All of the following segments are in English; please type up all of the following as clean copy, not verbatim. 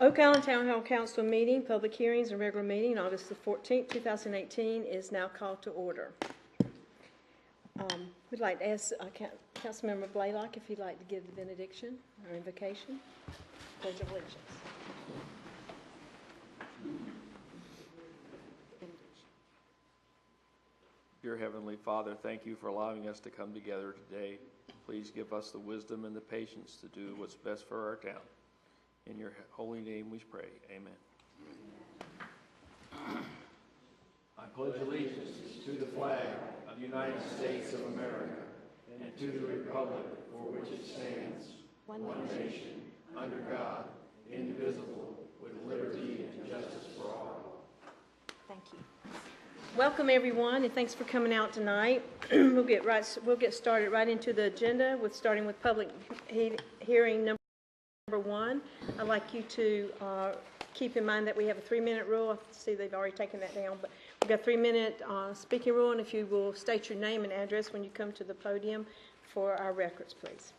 Oak Island Town Hall Council meeting, public hearings and regular meeting, August the 14th, 2018 is now called to order. We'd like to ask Councilmember Blaylock if he'd like to give the benediction or invocation. Pledge of allegiance. Dear Heavenly Father, thank you for allowing us to come together today. Please give us the wisdom and the patience to do what's best for our town. In your holy name we pray. Amen. I pledge allegiance to the flag of the United States of America and to the republic for which it stands, one nation, under God, indivisible, with liberty and justice for all. Thank you. Welcome everyone, and thanks for coming out tonight. We'll get started right into the agenda starting with public hearing number one. I'd like you to keep in mind that we have a 3-minute rule. I see they've already taken that down, but we've got a 3-minute speaking rule, and if you will state your name and address when you come to the podium for our records, please.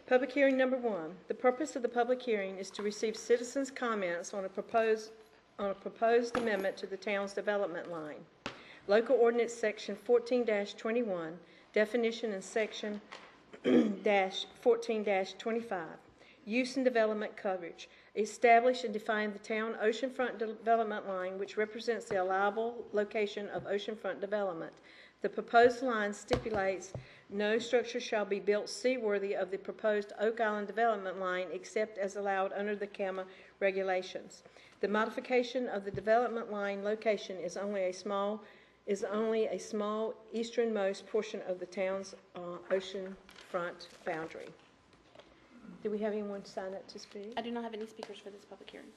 Public hearing number one. The purpose of the public hearing is to receive citizens' comments on a proposed amendment to the town's development line. Local Ordinance Section 14-21, definition in Section -14-25, use and development coverage. Establish and define the town oceanfront development line, which represents the allowable location of oceanfront development. The proposed line stipulates no structure shall be built seaworthy of the proposed Oak Island development line except as allowed under the CAMA regulations. The modification of the development line location is only a small easternmost portion of the town's oceanfront boundary. Do we have anyone sign up to speak? I do not have any speakers for this public hearing.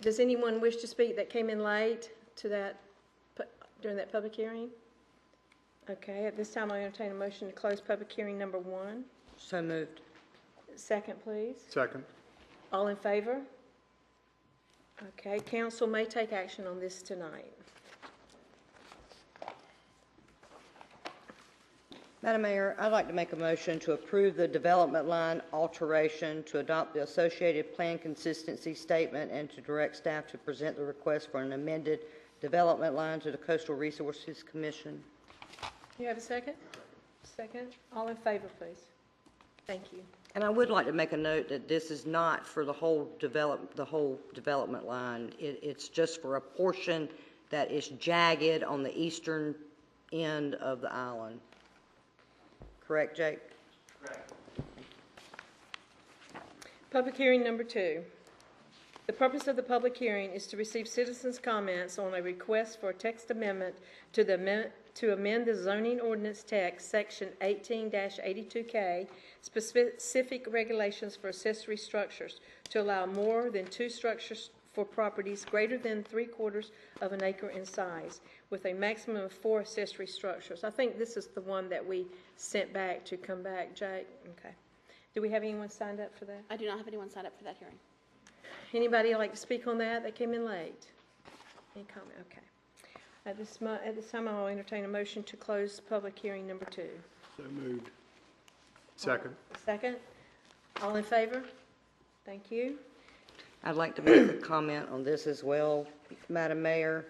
Does anyone wish to speak that came in late to that during that public hearing? Okay, at this time I entertain a motion to close public hearing number one. So moved. Second, please. Second. All in favor? Okay, council may take action on this tonight. Madam Mayor, I'd like to make a motion to approve the development line alteration, to adopt the associated plan consistency statement, and to direct staff to present the request for an amended development line to the Coastal Resources Commission. You have a second? Second. All in favor, please. Thank you. And I would like to make a note that this is not for the whole development line. It's just for a portion that is jagged on the eastern end of the island. Correct, Jake? Correct. Public hearing number two. The purpose of the public hearing is to receive citizens' comments on a request for a text amendment to amend the zoning ordinance text, section 18-82K, specific regulations for accessory structures to allow more than 2 structures for properties greater than 3/4 of an acre in size, with a maximum of 4 accessory structures. I think this is the one that we sent back to come back, Jake. Okay. Do we have anyone signed up for that? I do not have anyone signed up for that hearing. Anybody like to speak on that? They came in late. Any comment? Okay. At this time, I'll entertain a motion to close public hearing number two. So moved. Second. Second. All in favor? Thank you. I'd like to make a comment on this as well, Madam Mayor.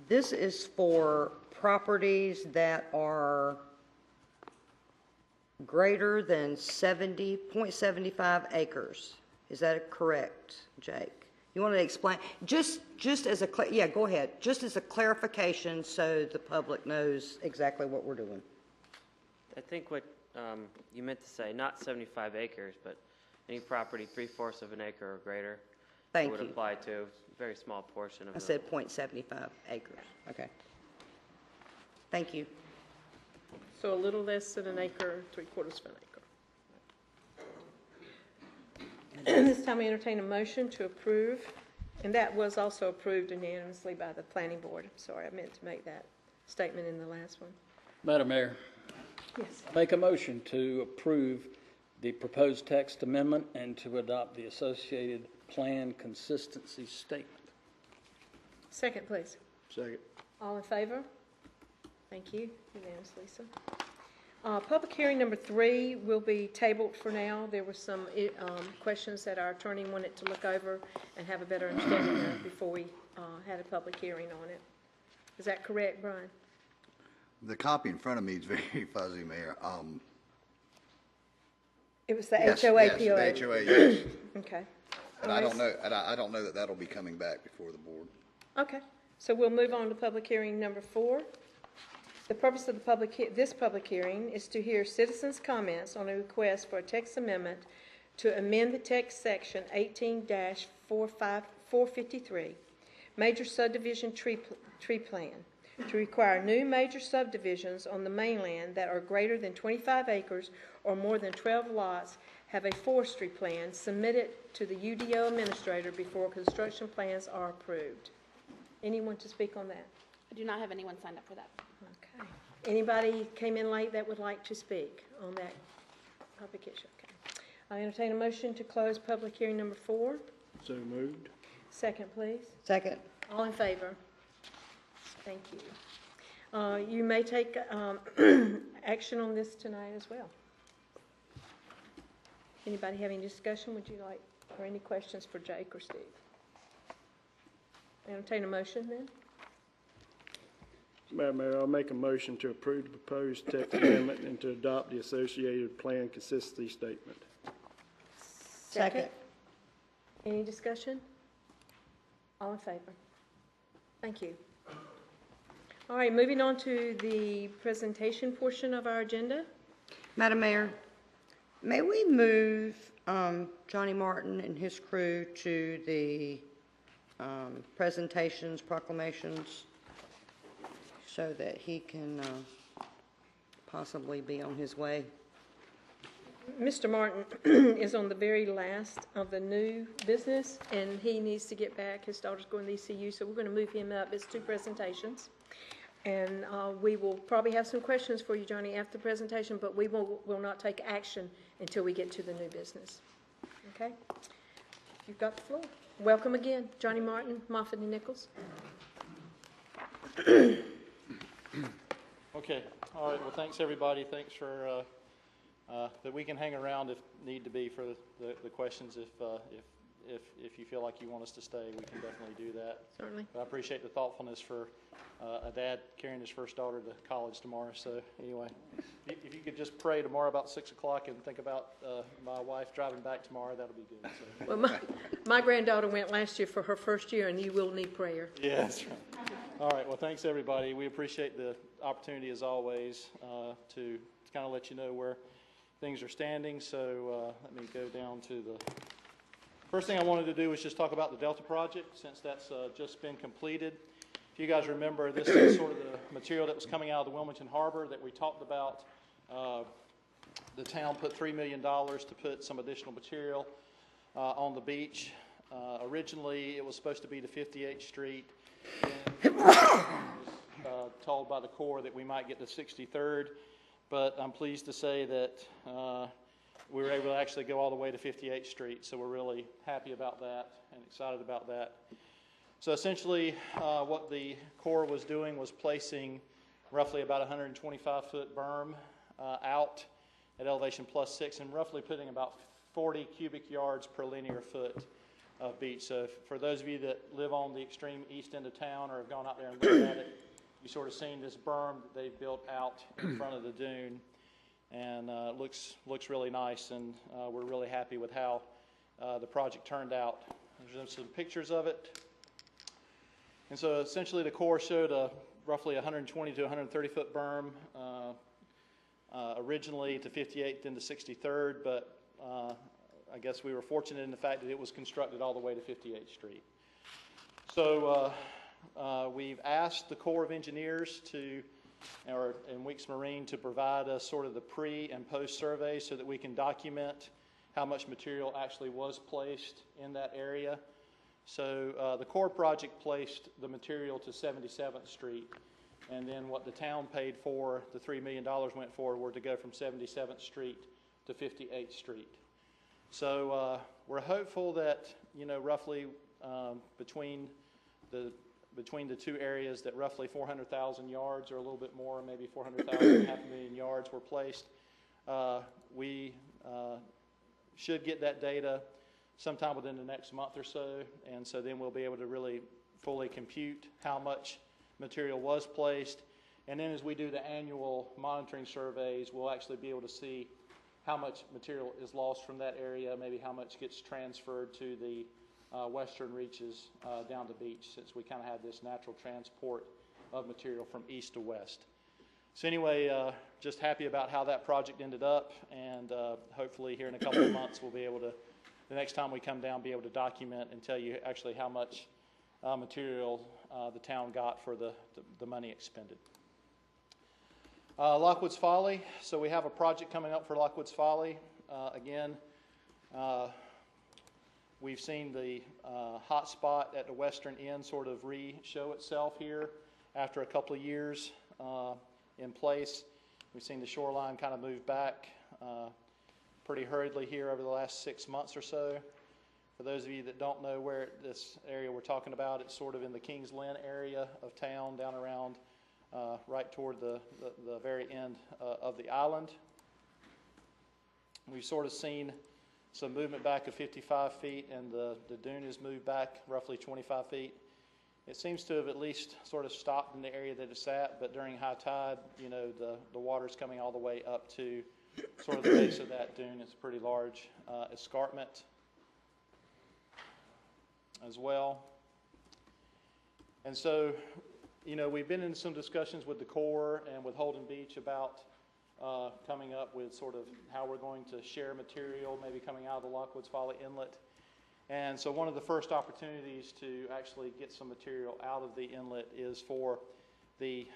This is for properties that are greater than 0.75 acres. Is that correct, Jake? You want to explain? Just as a, yeah, go ahead. Just as a clarification so the public knows exactly what we're doing. I think what you meant to say, not 75 acres, but any property 3/4 of an acre or greater would apply to. A very small portion of I said 0.75 acres. Okay. Thank you. So a little less than an acre, 3/4 of an acre. This time I entertain a motion to approve, and that was also approved unanimously by the planning board. Sorry, I meant to make that statement in the last one. Madam Mayor, Yes. I make a motion to approve the proposed text amendment and to adopt the associated plan consistency statement. Second, please. Second. All in favor? Thank you. Unanimous, Lisa. Public hearing number 3 will be tabled for now. There were some questions that our attorney wanted to look over and have a better understanding of before we had a public hearing on it. Is that correct, Brian? The copy in front of me is very fuzzy, Mayor. It was the Yes, HOA yes, POA. the HOA, yes. Okay. And I don't know, I don't know that that'll be coming back before the board. Okay, so we'll move on to public hearing number 4. The purpose of this public hearing is to hear citizens' comments on a request for a text amendment to amend the text section 18-453, Major Subdivision Tree Plan, to require new major subdivisions on the mainland that are greater than 25 acres or more than 12 lots have a forestry plan submitted to the UDO administrator before construction plans are approved. Anyone to speak on that? I do not have anyone signed up for that. Okay. Anybody came in late that would like to speak on that public issue? Okay. I entertain a motion to close public hearing number 4. So moved. Second, please. Second. All in favor? Thank you. You may take action on this tonight as well. Anybody have any discussion? Would you like, or any questions for Jake or Steve? Entertain a motion then? Madam Mayor, I'll make a motion to approve the proposed text amendment and to adopt the associated plan consistency statement. Second. Any discussion? All in favor? Thank you. All right, moving on to the presentation portion of our agenda. Madam Mayor, may we move Johnny Martin and his crew to the presentations, proclamations, so that he can possibly be on his way? Mr. Martin is on the very last of the new business, and he needs to get back. His daughter's going to ECU, so we're going to move him up. It's 2 presentations. And we will probably have some questions for you, Johnny, after the presentation, but we will not take action until we get to the new business. Okay? You've got the floor. Welcome again, Johnny Martin, Moffitt and Nichols. Okay, all right, well, thanks, everybody. Thanks for, that we can hang around if need to be for the questions. If you feel like you want us to stay, we can definitely do that. Certainly. But I appreciate the thoughtfulness for a dad carrying his first daughter to college tomorrow. So anyway, if you could just pray tomorrow about 6 o'clock and think about my wife driving back tomorrow, that'll be good. So. Well, my granddaughter went last year for her first year, and you will need prayer. Yeah, that's right. All right, well, thanks, everybody. We appreciate the opportunity, as always, to kind of let you know where things are standing. So let me go down to the first thing I wanted to do was just talk about the Delta project, since that's just been completed. If you guys remember, this is sort of the material that was coming out of the Wilmington Harbor that we talked about. The town put $3 million to put some additional material on the beach. Originally, it was supposed to be to 58th Street. And was told by the Corps that we might get to 63rd, but I'm pleased to say that we were able to actually go all the way to 58th Street, so we're really happy about that and excited about that. So essentially, what the Corps was doing was placing roughly about 125-foot berm out at elevation +6 and roughly putting about 40 cubic yards per linear foot of beach. So for those of you that live on the extreme east end of town or have gone out there and looked at it, you sort of seen this berm that they've built out in front of the dune, and looks really nice, and we're really happy with how the project turned out. There's some pictures of it. And so essentially the Corps showed a roughly 120 to 130 foot berm originally to 58th and to 63rd, but I guess we were fortunate in the fact that it was constructed all the way to 58th Street. So we've asked the Corps of Engineers and Weeks Marine to provide us sort of the pre and post survey so that we can document how much material actually was placed in that area. So the Corps project placed the material to 77th Street, and then what the town paid for, the $3 million went for, were to go from 77th Street to 58th Street. So we're hopeful that, roughly between the between the two areas that roughly 400,000 yards or a little bit more, maybe 400,000, 500,000 yards were placed. We should get that data sometime within the next month or so, and so then we'll be able to really fully compute how much material was placed. And then as we do the annual monitoring surveys, we'll actually be able to see how much material is lost from that area, maybe how much gets transferred to the western reaches down the beach, since we kind of have this natural transport of material from east to west. So anyway, just happy about how that project ended up, and hopefully here in a couple of months we'll be able to, the next time we come down, be able to document and tell you actually how much material the town got for the money expended. Lockwoods Folly. So we have a project coming up for Lockwoods Folly. Again, we've seen the hot spot at the western end sort of re-show itself here after a couple of years in place. We've seen the shoreline kind of move back pretty hurriedly here over the last 6 months or so. For those of you that don't know where this area we're talking about, it's sort of in the Kings Lynn area of town, down around right toward the very end of the island. We've sort of seen some movement back of 55 feet, and the dune has moved back roughly 25 feet. It seems to have at least sort of stopped in the area that it's at, but during high tide, you know, the water's coming all the way up to sort of the base of that dune. It's a pretty large escarpment as well. And so, you know, we've been in some discussions with the Corps and with Holden Beach about coming up with sort of how we're going to share material, maybe coming out of the Lockwoods Folly Inlet. And so one of the first opportunities to actually get some material out of the inlet is for the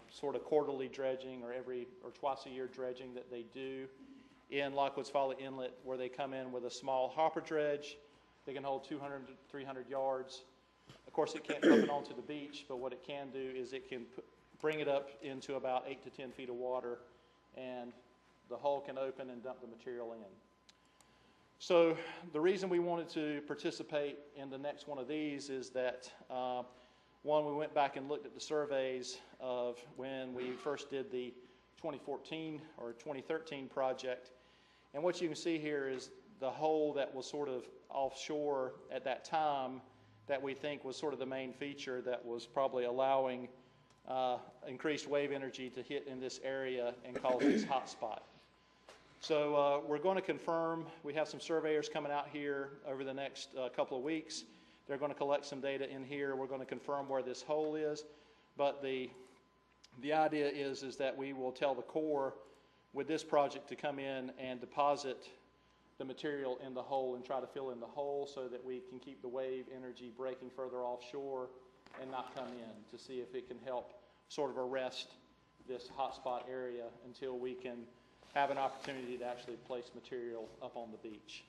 sort of quarterly dredging or twice a year dredging that they do in Lockwoods Folly Inlet, where they come in with a small hopper dredge. They can hold 200 to 300 yards. Of course, it can't dump it onto the beach, but what it can do is it can bring it up into about 8 to 10 feet of water, and the hull can open and dump the material in. So the reason we wanted to participate in the next one of these is that, one, we went back and looked at the surveys of when we first did the 2014 or 2013 project, and what you can see here is the hole that was sort of offshore at that time that we think was sort of the main feature that was probably allowing increased wave energy to hit in this area and cause this hot spot. So we're going to confirm. We have some surveyors coming out here over the next couple of weeks. They're going to collect some data in here. We're going to confirm where this hole is. But the idea is that we will tell the Corps with this project to come in and deposit the material in the hole and try to fill in the hole so that we can keep the wave energy breaking further offshore and not come in, to see if it can help sort of arrest this hotspot area until we can have an opportunity to actually place material up on the beach.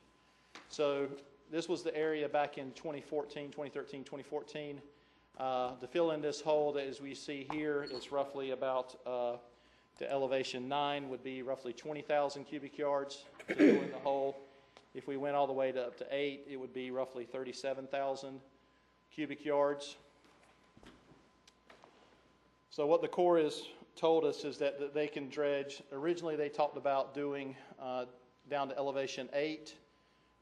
So this was the area back in 2013, 2014. To fill in this hole, as we see here, it's roughly about, to elevation 9 would be roughly 20,000 cubic yards to fill in the hole. If we went all the way to up to 8, it would be roughly 37,000 cubic yards. So what the Corps has told us is that they can dredge. Originally they talked about doing down to elevation 8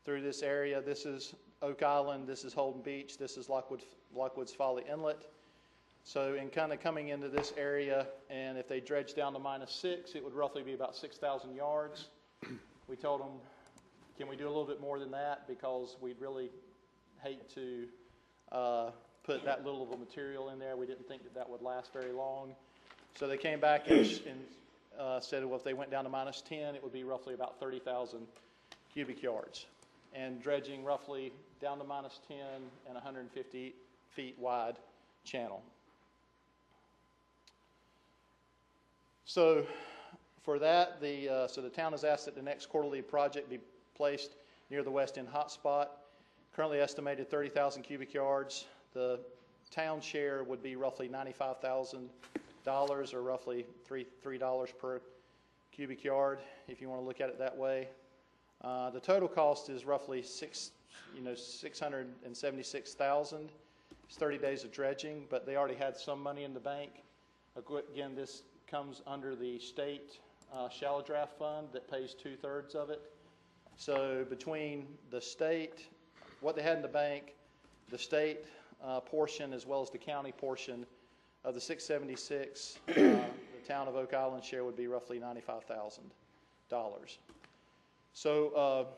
through this area. This is Oak Island, this is Holden Beach, this is Lockwoods Folly Inlet. So in kind of coming into this area, and if they dredge down to -6, it would roughly be about 6,000 yards. We told them, can we do a little bit more than that, because we'd really hate to put that little of a material in there. We didn't think that would last very long. So they came back and said, well, if they went down to -10, it would be roughly about 30,000 cubic yards. And dredging roughly down to -10 and 150 feet wide channel. So for that, so the town has asked that the next quarterly project be placed near the west end hotspot. Currently estimated 30,000 cubic yards. The town share would be roughly $95,000, or roughly $3 per cubic yard, if you want to look at it that way. The total cost is roughly $676,000. It's 30 days of dredging, but they already had some money in the bank. Again, this comes under the state shallow draft fund that pays 2/3 of it. So between the state, what they had in the bank, the state portion as well as the county portion of the 676, the town of Oak Island share would be roughly $95,000. So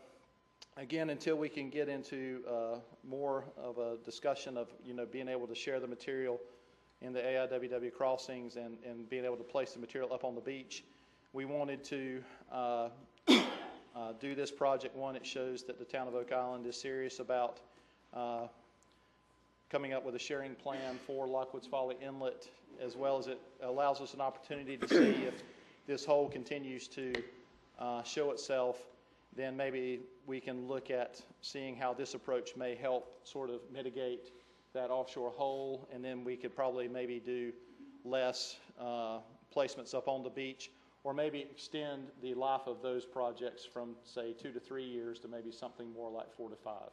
again, until we can get into more of a discussion of being able to share the material in the AIWW crossings and being able to place the material up on the beach, we wanted to do this project. One, it shows that the town of Oak Island is serious about coming up with a sharing plan for Lockwoods Folly Inlet, as well as it allows us an opportunity to see if this hole continues to show itself. Then maybe we can look at seeing how this approach may help sort of mitigate that offshore hole, and then we could probably maybe do less placements up on the beach, or maybe extend the life of those projects from, say, 2 to 3 years to maybe something more like 4 to 5.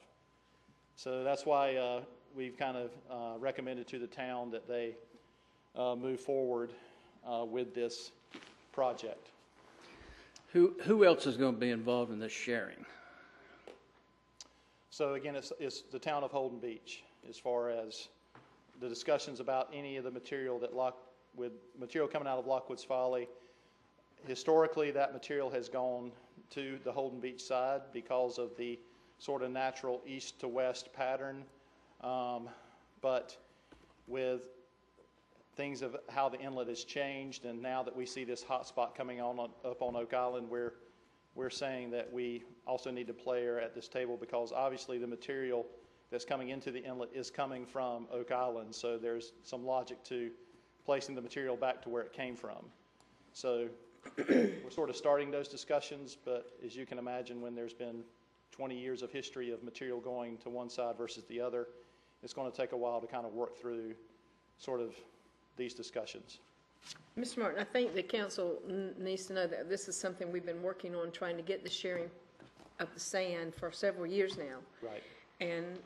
So that's why we've kind of recommended to the town that they move forward with this project. Who else is going to be involved in this sharing? So again, it's the town of Holden Beach as far as the discussions about any of the material with material coming out of Lockwoods Folly. Historically, that material has gone to the Holden Beach side because of the sort of natural east to west pattern. But with things of how the inlet has changed, and now that we see this hot spot coming on up on Oak Island, we're saying that we also need to play at this table, because obviously the material that's coming into the inlet is coming from Oak Island, so there's some logic to placing the material back to where it came from. So we're sort of starting those discussions, but as you can imagine, when there's been 20 years of history of material going to one side versus the other, it's going to take a while to kind of work through sort of these discussions. Mr. Martin, I think the council needs to know that this is something we've been working on, trying to get the sharing of the sand for several years now. Right. And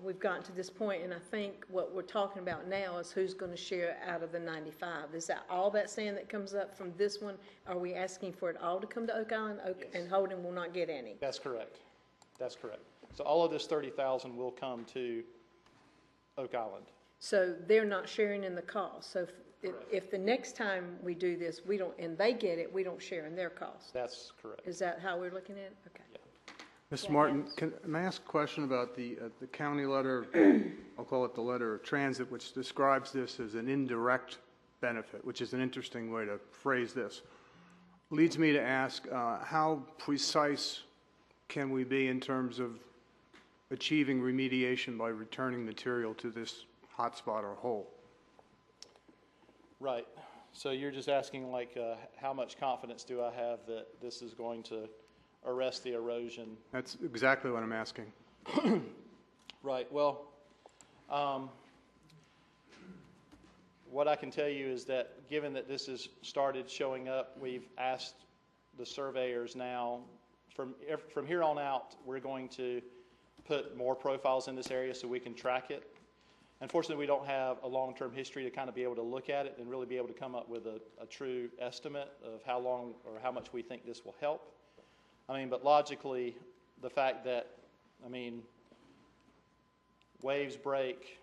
we've gotten to this point, and I think what we're talking about now is who's going to share out of the 95. Is that all that sand that comes up from this one? Are we asking for it all to come to Oak Island, Yes. and Holden will not get any? That's correct. That's correct. So all of this 30,000 will come to Oak Island. So they're not sharing in the cost. So if the next time we do this, we don't, and they get it, we don't share in their cost. That's correct. Is that how we're looking at it? Okay. Yeah. Mr. Martin, can I ask a question about the county letter, I'll call it the letter of transit, which describes this as an indirect benefit, which is an interesting way to phrase this. Leads me to ask, how precise can we be in terms of achieving remediation by returning material to this hotspot or hole? Right. So you're just asking, like, how much confidence do I have that this is going to arrest the erosion? That's exactly what I'm asking. Right. Well, what I can tell you is that given that this has started showing up, we've asked the surveyors now, from here on out, we're going to put more profiles in this area so we can track it. Unfortunately, we don't have a long-term history to kind of be able to look at it and really be able to come up with a true estimate of how long or how much we think this will help. I mean, but logically, the fact that, I mean, waves break,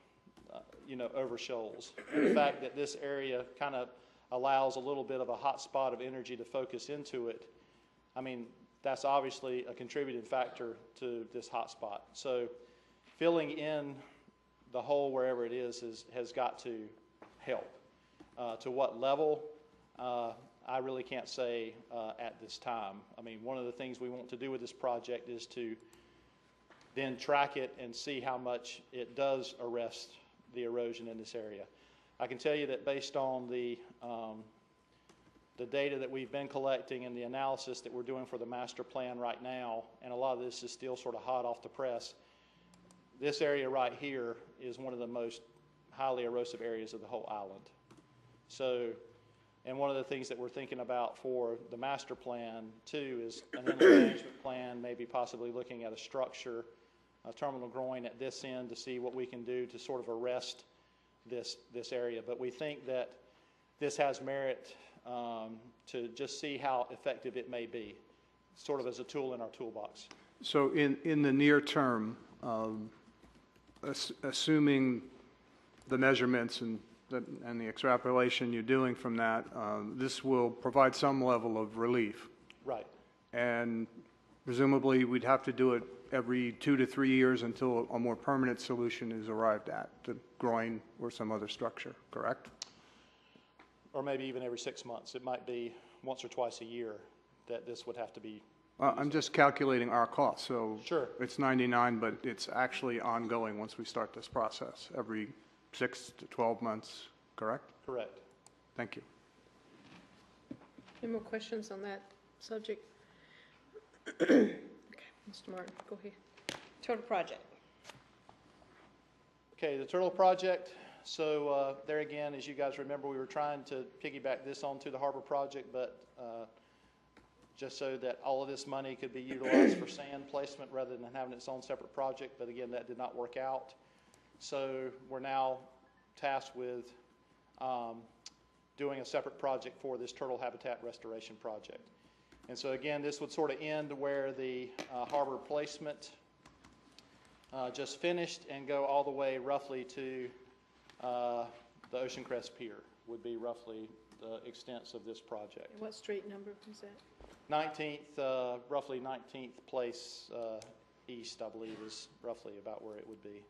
over shoals. And the fact that this area kind of allows a little bit of a hot spot of energy to focus into it, I mean, that's obviously a contributing factor to this hot spot. So filling in the hole wherever it is has got to help. To what level, I really can't say at this time. I mean, one of the things we want to do with this project is to then track it and see how much it does arrest the erosion in this area. I can tell you that based on the data that we've been collecting and the analysis that we're doing for the master plan right now, and a lot of this is still sort of hot off the press, this area right here is one of the most highly erosive areas of the whole island. So, and one of the things that we're thinking about for the master plan too is an inlet management plan, maybe possibly looking at a structure terminal groin at this end to see what we can do to sort of arrest this area. But we think that this has merit to just see how effective it may be, sort of as a tool in our toolbox. So in the near term, assuming the measurements and the extrapolation you're doing from that, this will provide some level of relief. Right. And presumably, we'd have to do it every 2 to 3 years until a more permanent solution is arrived at, the groin or some other structure, correct? Or maybe even every 6 months. It might be once or twice a year that this would have to be. I'm just calculating our costs, so Sure. it's 99, but it's actually ongoing once we start this process, every 6 to 12 months, correct? Correct. Thank you. Any more questions on that subject? Okay, Mr. Martin, go ahead. Total project. Okay, the Turtle Project. So there again, as you guys remember, we were trying to piggyback this onto the Harbor Project, but just so that all of this money could be utilized for sand placement rather than having its own separate project. But again, that did not work out. So we're now tasked with doing a separate project for this turtle habitat restoration project. And so again, this would sort of end where the harbor placement just finished and go all the way roughly to the Ocean Crest Pier would be roughly the extents of this project. What street number is that? 19th, roughly 19th place east, I believe, is roughly about where it would be.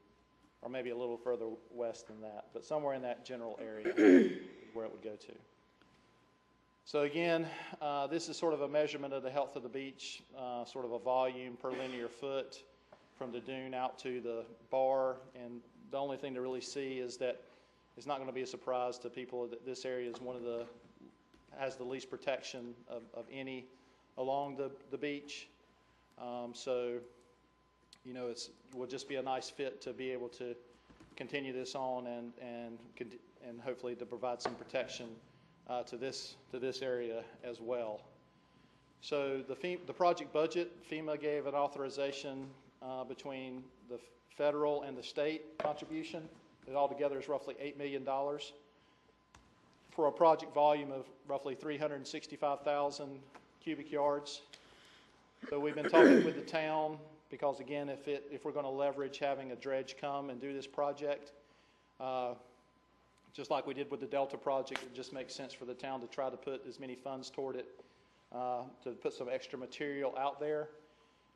Or maybe a little further west than that, but somewhere in that general area where it would go to. So again, this is sort of a measurement of the health of the beach, sort of a volume per linear foot from the dune out to the bar. And the only thing to really see is that it's not going to be a surprise to people that this area is one of the, has the least protection of any along the beach. So, you know, it will just be a nice fit to be able to continue this on and hopefully to provide some protection to this area as well. So the project budget, FEMA gave an authorization between the federal and the state contribution. It altogether is roughly $8 million for a project volume of roughly 365,000 cubic yards. So we've been talking with the town because, again, if we're going to leverage having a dredge come and do this project, just like we did with the Delta project, it just makes sense for the town to try to put as many funds toward it, to put some extra material out there.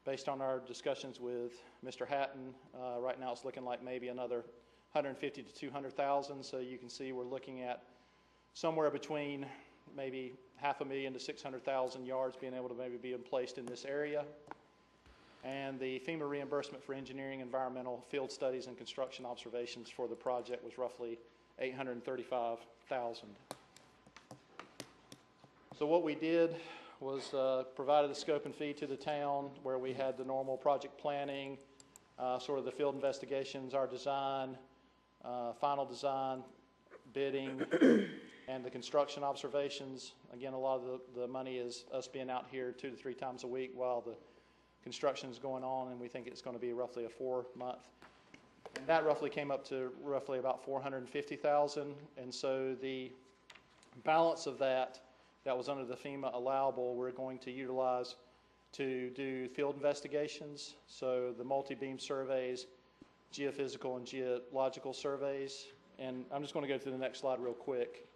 Based on our discussions with Mr. Hatton, right now it's looking like maybe another 150 to 200,000. So you can see we're looking at somewhere between maybe 500,000 to 600,000 yards being able to maybe be placed in this area. And the FEMA reimbursement for engineering, environmental, field studies, and construction observations for the project was roughly $835,000. So what we did was provided a scope and fee to the town where we had the normal project planning, sort of the field investigations, our design, final design, bidding, and the construction observations. Again, a lot of the money is us being out here 2 to 3 times a week while the construction is going on, and we think it's going to be roughly a 4-month. And that roughly came up to roughly about $450,000, and so the balance of that was under the FEMA allowable, we're going to utilize to do field investigations, so the multi-beam surveys, geophysical and geological surveys. And I'm just going to go to the next slide real quick.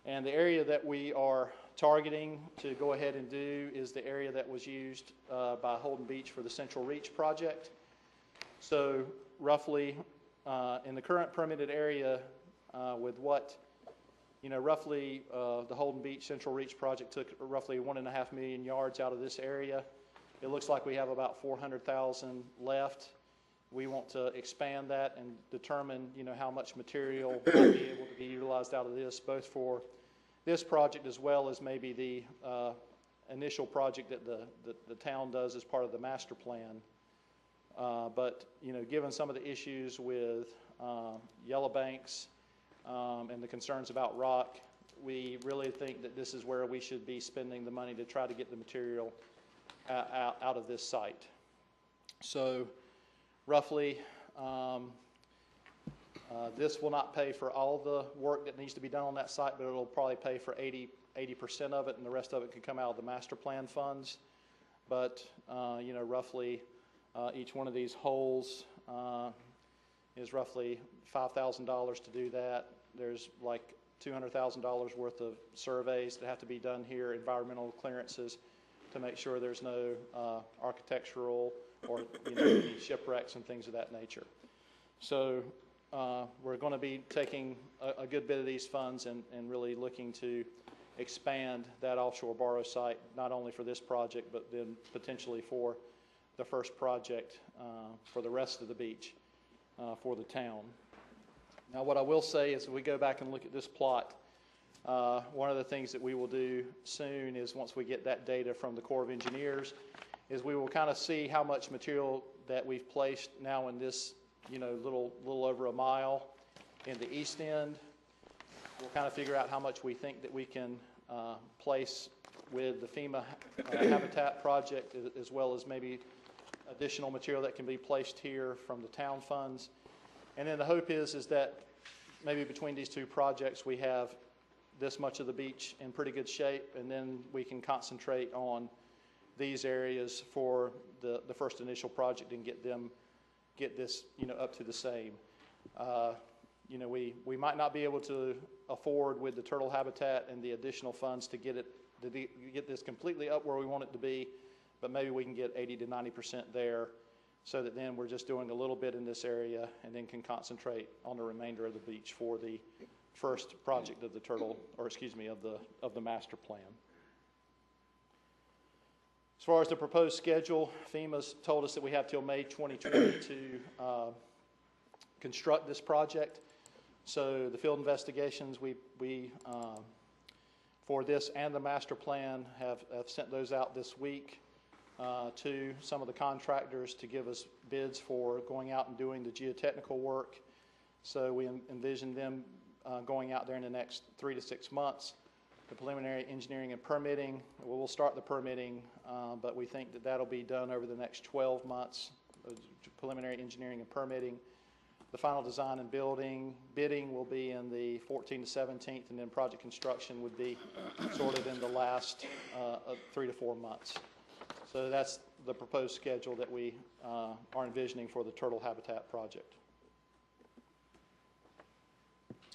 And the area that we are targeting to go ahead and do is the area that was used by Holden Beach for the Central Reach project. So roughly in the current permitted area with what, you know, roughly the Holden Beach Central Reach project took roughly 1.5 million yards out of this area. It looks like we have about 400,000 left. We want to expand that and determine, you know, how much material will be able to be utilized out of this, both for this project as well as maybe the initial project that the town does as part of the master plan. But, you know, given some of the issues with yellow banks and the concerns about rock, we really think that this is where we should be spending the money to try to get the material out of this site. So roughly, this will not pay for all the work that needs to be done on that site, but it'll probably pay for 80% of it, and the rest of it can come out of the master plan funds. But, roughly, each one of these holes is roughly $5,000 to do that. There's like $200,000 worth of surveys that have to be done here, environmental clearances, to make sure there's no architectural or any shipwrecks and things of that nature. So we're going to be taking a good bit of these funds and really looking to expand that offshore borrow site, not only for this project, but then potentially for the first project for the rest of the beach for the town. Now, what I will say is, if we go back and look at this plot, one of the things that we will do soon is, once we get that data from the Corps of Engineers, is we will kind of see how much material that we've placed now in this, little over a mile in the east end. We'll kind of figure out how much we think that we can place with the FEMA Habitat project, as well as maybe additional material that can be placed here from the town funds. And then the hope is that maybe between these two projects we have this much of the beach in pretty good shape, and then we can concentrate on these areas for the first initial project and get this up to the same. We might not be able to afford, with the turtle habitat and the additional funds, to get this completely up where we want it to be, but maybe we can get 80 to 90% there, so that then we're just doing a little bit in this area and then can concentrate on the remainder of the beach for the first project of the turtle, or excuse me, of the master plan. As far as the proposed schedule, FEMA's told us that we have till May 2020 to construct this project. So the field investigations we for this and the master plan have sent those out this week to some of the contractors to give us bids for going out and doing the geotechnical work. So we envision them going out there in the next 3 to 6 months. The preliminary engineering and permitting, we'll start the permitting, but we think that that'll be done over the next 12 months, preliminary engineering and permitting. The final design and bidding will be in the 14th to 17th, and then project construction would be sort of in the last 3 to 4 months. So that's the proposed schedule that we are envisioning for the turtle habitat project.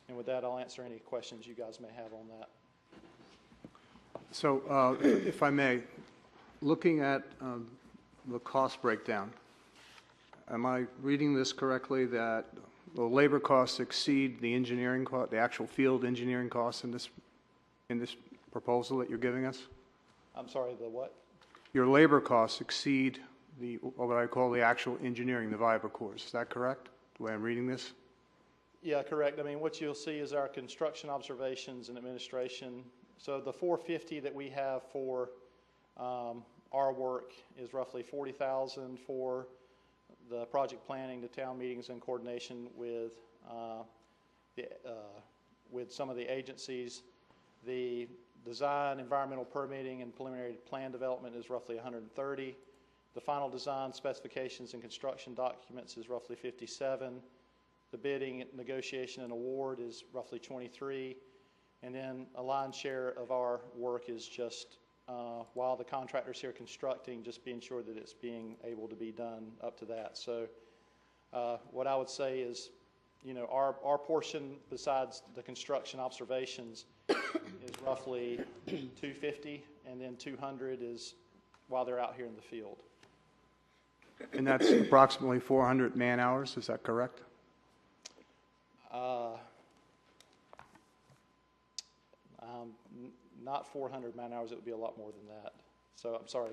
And with that, I'll answer any questions you guys may have on that. So if I may, looking at the cost breakdown, am I reading this correctly, that the labor costs exceed the engineering cost, the actual field engineering costs in this proposal that you're giving us? I'm sorry, the what? Your labor costs exceed what I call the actual engineering, the Viva course. Is that correct, the way I'm reading this? Yeah, correct. I mean, what you'll see is our construction observations and administration. So the $450 that we have for our work is roughly $40,000 for the project planning, the town meetings, and coordination with some of the agencies. The design, environmental permitting, and preliminary plan development is roughly $130. The final design, specifications, and construction documents is roughly $57. The bidding, negotiation, and award is roughly $23. And then a lion's share of our work is just, while the contractor's here constructing, just being sure that it's being able to be done up to that. So what I would say is, our portion, besides the construction observations, is roughly $250, and then $200 is while they're out here in the field. And that's approximately 400 man-hours, is that correct? Not 400 man-hours, it would be a lot more than that. So I'm sorry,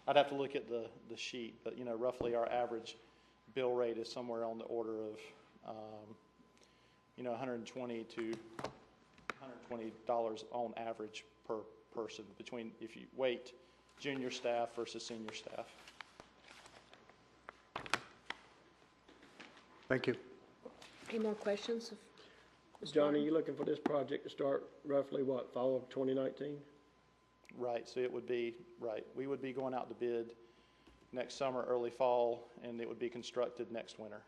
I'd have to look at the sheet, but roughly our average bill rate is somewhere on the order of $120 to $120 on average per person, between, if you weight junior staff versus senior staff. Thank you. Any more questions? Johnny, you looking for this project to start roughly what, fall of 2019? Right, so it would be, right, we would be going out to bid next summer, early fall, and it would be constructed next winter.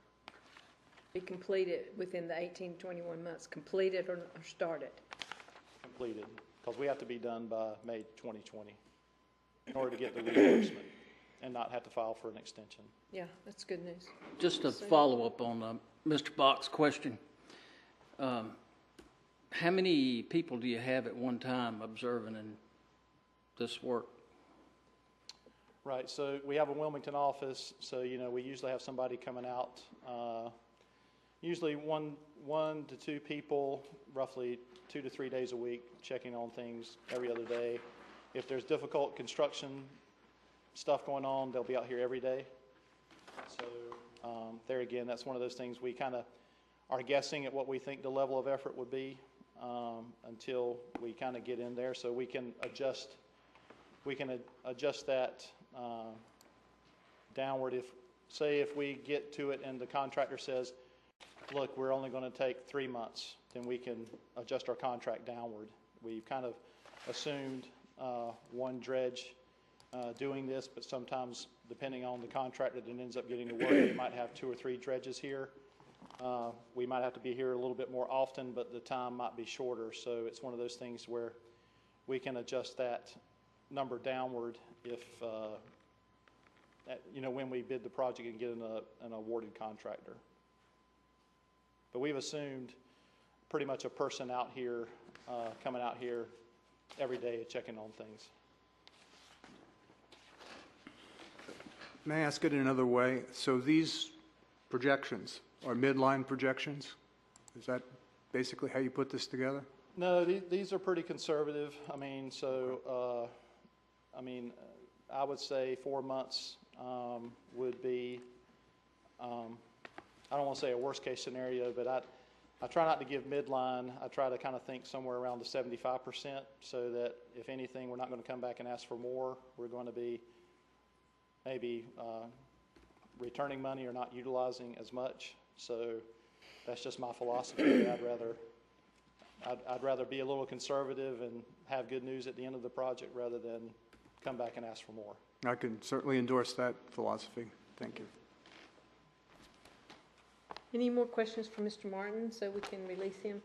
Be completed within the 18, 21 months, completed or started? Completed, because we have to be done by May 2020 in order to get the reimbursement and not have to file for an extension. Yeah, that's good news. Just a follow-up on Mr. Bach's question. How many people do you have at one time observing in this work? Right, so we have a Wilmington office, so, we usually have somebody coming out, usually one to two people, roughly 2 to 3 days a week, checking on things every other day. If there's difficult construction stuff going on, they'll be out here every day. So there again, that's one of those things we kind of are guessing at what we think the level of effort would be until we kind of get in there, so we can adjust that downward. If we get to it and the contractor says, look, we're only going to take 3 months, then we can adjust our contract downward. We've kind of assumed one dredge doing this, but sometimes, depending on the contractor that ends up getting the work, we might have 2 or 3 dredges here. We might have to be here a little bit more often, but the time might be shorter. So it's one of those things where we can adjust that number downward if, when we bid the project and get an awarded contractor. But we've assumed pretty much a person out here, coming out here every day checking on things. May I ask it another way? So these projections are midline projections? Is that basically how you put this together? No, these are pretty conservative. I mean, I would say 4 months would be, I don't want to say a worst case scenario, but I try not to give midline. I try to kind of think somewhere around the 75%, so that if anything, we're not going to come back and ask for more. We're going to be maybe returning money or not utilizing as much. So that's just my philosophy. I'd rather be a little conservative and have good news at the end of the project rather than come back and ask for more. I can certainly endorse that philosophy. Thank you. Any more questions for Mr. Martin so we can release him?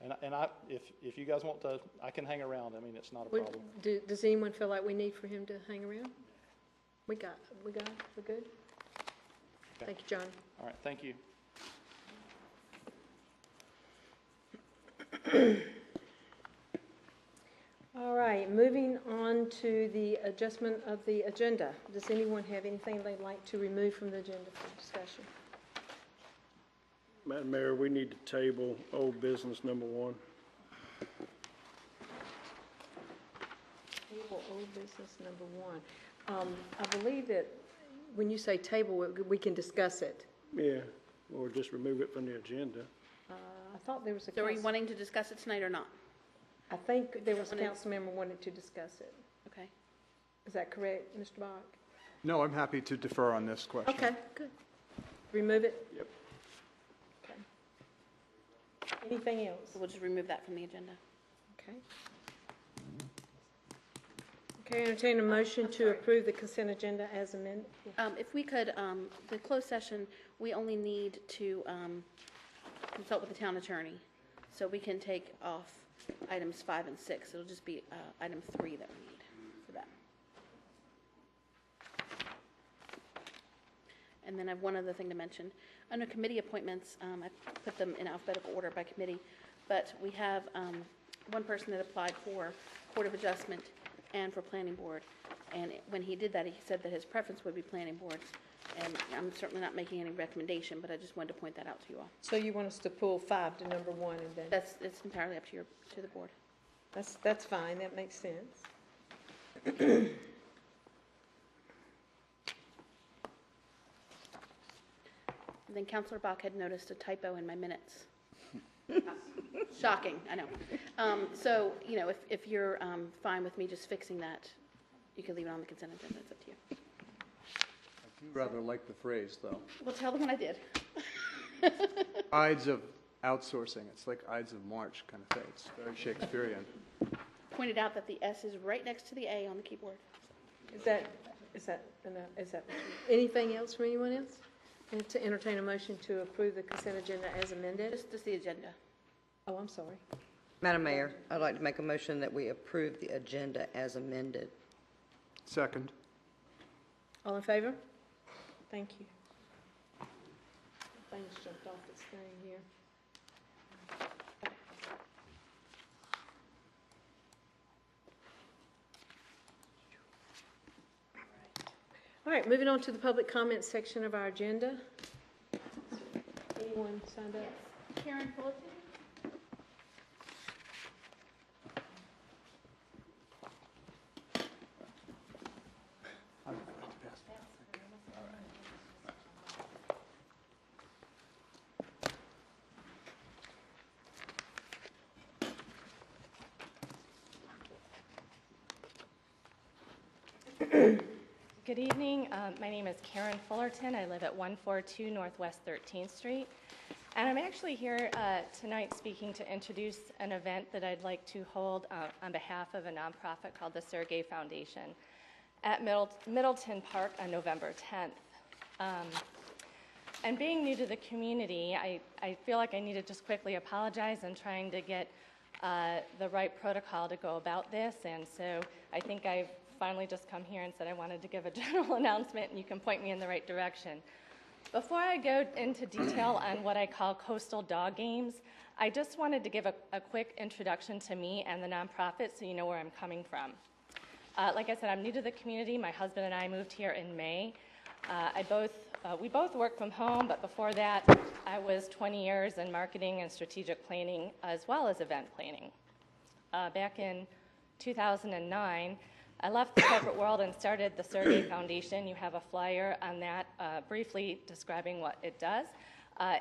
And if you guys want to, I can hang around. I mean, it's not a problem. Does anyone feel like we need for him to hang around? We're good? Okay. Thank you, John. All right, thank you. All right, moving on to the adjustment of the agenda. Does anyone have anything they'd like to remove from the agenda for discussion? Madam Mayor, we need to table old business number 1. Table old business number 1. I believe that when you say table, we can discuss it. Yeah, or just remove it from the agenda. I thought there was a. So are you wanting to discuss it tonight or not? I think there was a council member wanted to discuss it. Okay. Is that correct, Mr. Bach? No, I'm happy to defer on this question. Okay, good. Remove it? Yep. Okay. Anything else? So we'll just remove that from the agenda. Okay. Okay, entertain a motion to approve the consent agenda as amended. If we could, the closed session, we only need to consult with the town attorney. So we can take off items 5 and 6. It'll just be item 3 that we need for that. And then I have one other thing to mention. Under committee appointments, I put them in alphabetical order by committee, but we have one person that applied for Court of Adjustment and for Planning Board. And when he did that, he said that his preference would be Planning Board. And I'm certainly not making any recommendation, but I just wanted to point that out to you all. So you want us to pull 5 to number 1 and then? It's entirely up to the board. That's fine, that makes sense. And then Councilor Bach had noticed a typo in my minutes. Shocking, I know. So, if you're fine with me just fixing that, you can leave it on the consent agenda. It's up to you. I do rather like the phrase, though. Well, tell them what I did. Ides of outsourcing. It's like Ides of March kind of thing. It's very Shakespearean. Pointed out that the S is right next to the A on the keyboard. Is that Is that enough? Is that, anything else from anyone else? And to entertain a motion to approve the consent agenda as amended? Just the agenda. Oh, I'm sorry. Madam Mayor, I'd like to make a motion that we approve the agenda as amended. Second. All in favor? Thank you. Things jumped off its thing here. All right, moving on to the public comment section of our agenda. Anyone signed up? Karen Fulton? Good evening. My name is Karen Fullerton. I live at 142 Northwest 13th Street. And I'm actually here tonight speaking to introduce an event that I'd like to hold on behalf of a nonprofit called the Sergey Foundation at Middleton Park on November 10th. And being new to the community, I feel like I need to just quickly apologize. I'm trying to get the right protocol to go about this. And so I think I've finally just come here and said I wanted to give a general announcement, and you can point me in the right direction. Before I go into detail on what I call coastal dog games, I just wanted to give a quick introduction to me and the nonprofit so you know where I'm coming from. Like I said, I'm new to the community. My husband and I moved here in May. We both work from home, but before that, I was 20 years in marketing and strategic planning as well as event planning. Back in 2009, I left the corporate world and started the Sergey Foundation. You have a flyer on that briefly describing what it does.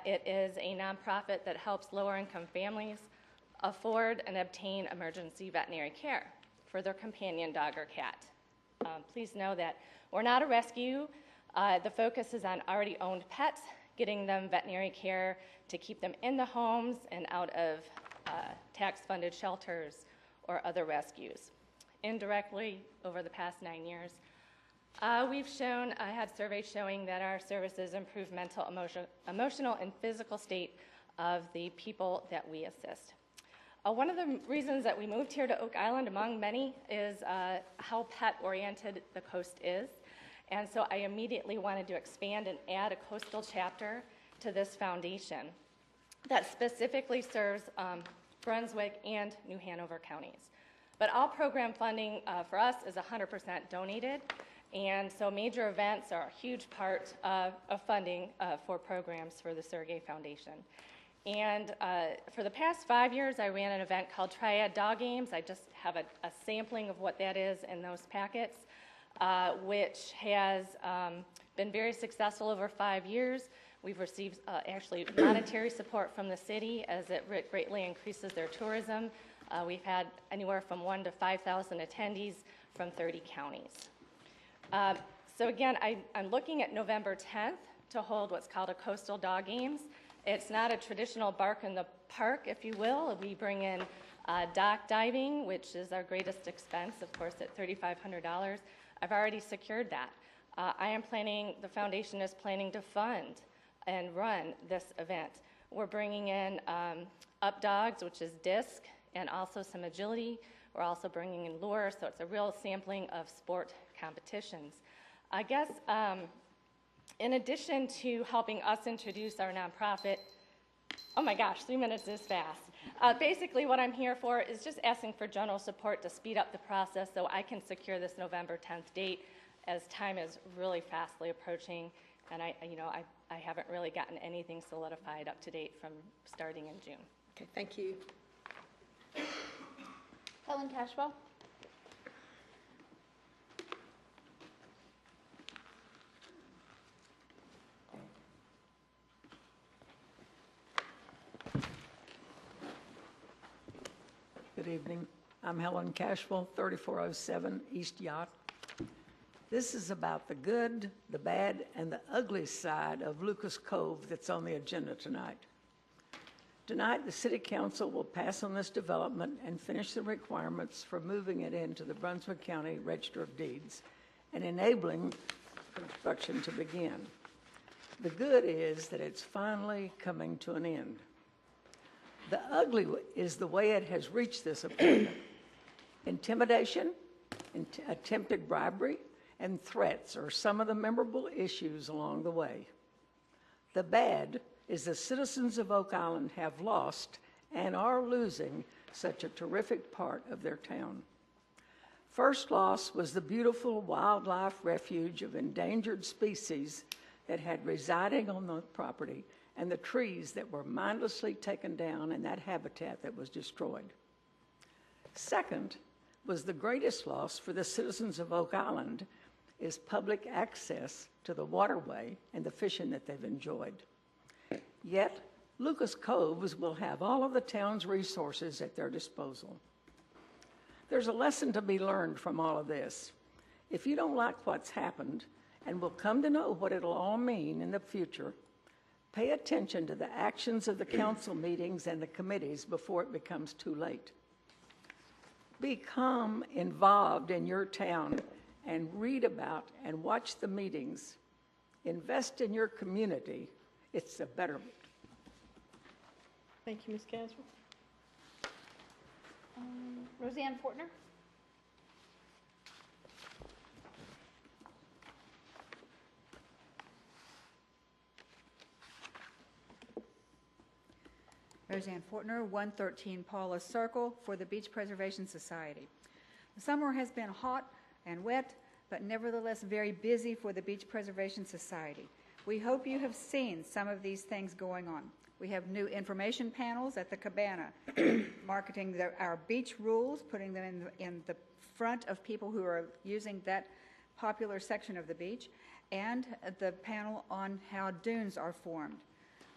It is a nonprofit that helps lower-income families afford and obtain emergency veterinary care for their companion dog or cat. Please know that we're not a rescue. The focus is on already owned pets, getting them veterinary care to keep them in the homes and out of tax-funded shelters or other rescues. Indirectly, over the past 9 years, I had surveys showing that our services improve mental, emotional, and physical state of the people that we assist. One of the reasons that we moved here to Oak Island, among many, is how pet-oriented the coast is. And so I immediately wanted to expand and add a coastal chapter to this foundation that specifically serves Brunswick and New Hanover counties. But all program funding for us is 100% donated, and so major events are a huge part of funding for programs for the Sergey Foundation. And for the past 5 years, I ran an event called Triad Dog Games. I just have a sampling of what that is in those packets, which has been very successful over 5 years. We've received actually monetary support from the city as it greatly increases their tourism. We've had anywhere from 1,000 to 5,000 attendees from 30 counties. So again, I'm looking at November 10th to hold what's called a Coastal Dog Games. It's not a traditional bark in the park, if you will. We bring in dock diving, which is our greatest expense, of course, at $3,500. I've already secured that. The foundation is planning to fund and run this event. We're bringing in up dogs, which is disc, and also some agility. We're also bringing in lure, so it's a real sampling of sport competitions. I guess in addition to helping us introduce our nonprofit, oh my gosh, 3 minutes is fast. Basically what I'm here for is just asking for general support to speed up the process so I can secure this November 10th date as time is really fastly approaching, and I haven't really gotten anything solidified up to date from starting in June. Okay, thank you. Helen Cashwell? Good evening. I'm Helen Cashwell, 3407 East Yacht. This is about the good, the bad, and the ugly side of Lucas Cove that's on the agenda tonight. Tonight, the City Council will pass on this development and finish the requirements for moving it into the Brunswick County Register of Deeds and enabling construction to begin. The good is that it's finally coming to an end. The ugly is the way it has reached this appointment. Intimidation, attempted bribery, and threats are some of the memorable issues along the way. The bad is the citizens of Oak Island have lost and are losing such a terrific part of their town. First loss was the beautiful wildlife refuge of endangered species that had residing on the property and the trees that were mindlessly taken down and that habitat that was destroyed. Second was the greatest loss for the citizens of Oak Island is public access to the waterway and the fishing that they've enjoyed. Yet, Lucas Coves will have all of the town's resources at their disposal. There's a lesson to be learned from all of this. If you don't like what's happened and will come to know what it'll all mean in the future, pay attention to the actions of the council meetings and the committees before it becomes too late. Become involved in your town and read about and watch the meetings. Invest in your community. It's a betterment. Thank you, Ms. Caswell. Roseanne Fortner? Roseanne Fortner, 113 Paula Circle, for the Beach Preservation Society. The summer has been hot and wet, but nevertheless very busy for the Beach Preservation Society. We hope you have seen some of these things going on. We have new information panels at the Cabana, marketing our beach rules, putting them in the front of people who are using that popular section of the beach, and the panel on how dunes are formed.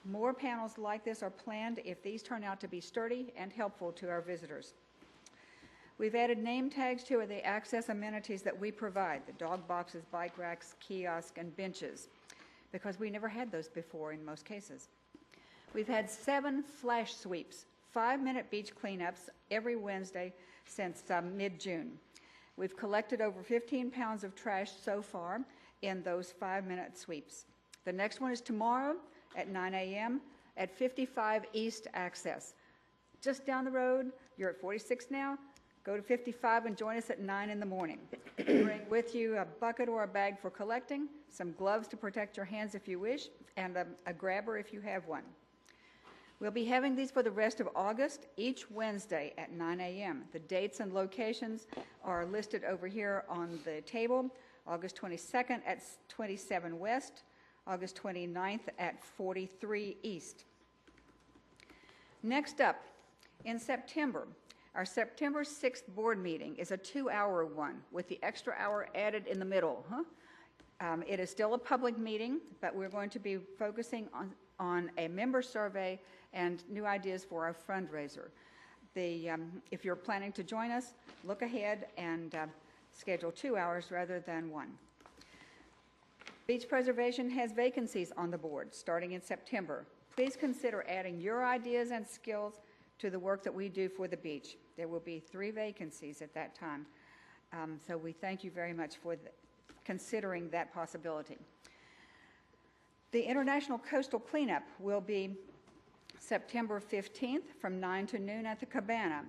More panels like this are planned if these turn out to be sturdy and helpful to our visitors. We've added name tags to the access amenities that we provide, the dog boxes, bike racks, kiosks, and benches, because we never had those before in most cases. We've had 7 flash sweeps, 5-minute beach cleanups every Wednesday since mid-June. We've collected over 15 pounds of trash so far in those 5-minute sweeps. The next one is tomorrow at 9 a.m. at 55 East Access. Just down the road, you're at 46 now, go to 55 and join us at 9 in the morning. Bring with you a bucket or a bag for collecting, some gloves to protect your hands if you wish, and a grabber if you have one. We'll be having these for the rest of August, each Wednesday at 9 a.m. The dates and locations are listed over here on the table. August 22nd at 27 West, August 29th at 43 East. Next up, in September, our September 6th board meeting is a 2-hour one with the extra hour added in the middle. It is still a public meeting, but we're going to be focusing on a member survey and new ideas for our fundraiser. If you're planning to join us, look ahead and schedule 2 hours rather than 1. Beach Preservation has vacancies on the board starting in September. Please consider adding your ideas and skills to the work that we do for the beach. There will be 3 vacancies at that time. So we thank you very much for considering that possibility. The International Coastal Cleanup will be September 15th from 9 to noon at the Cabana.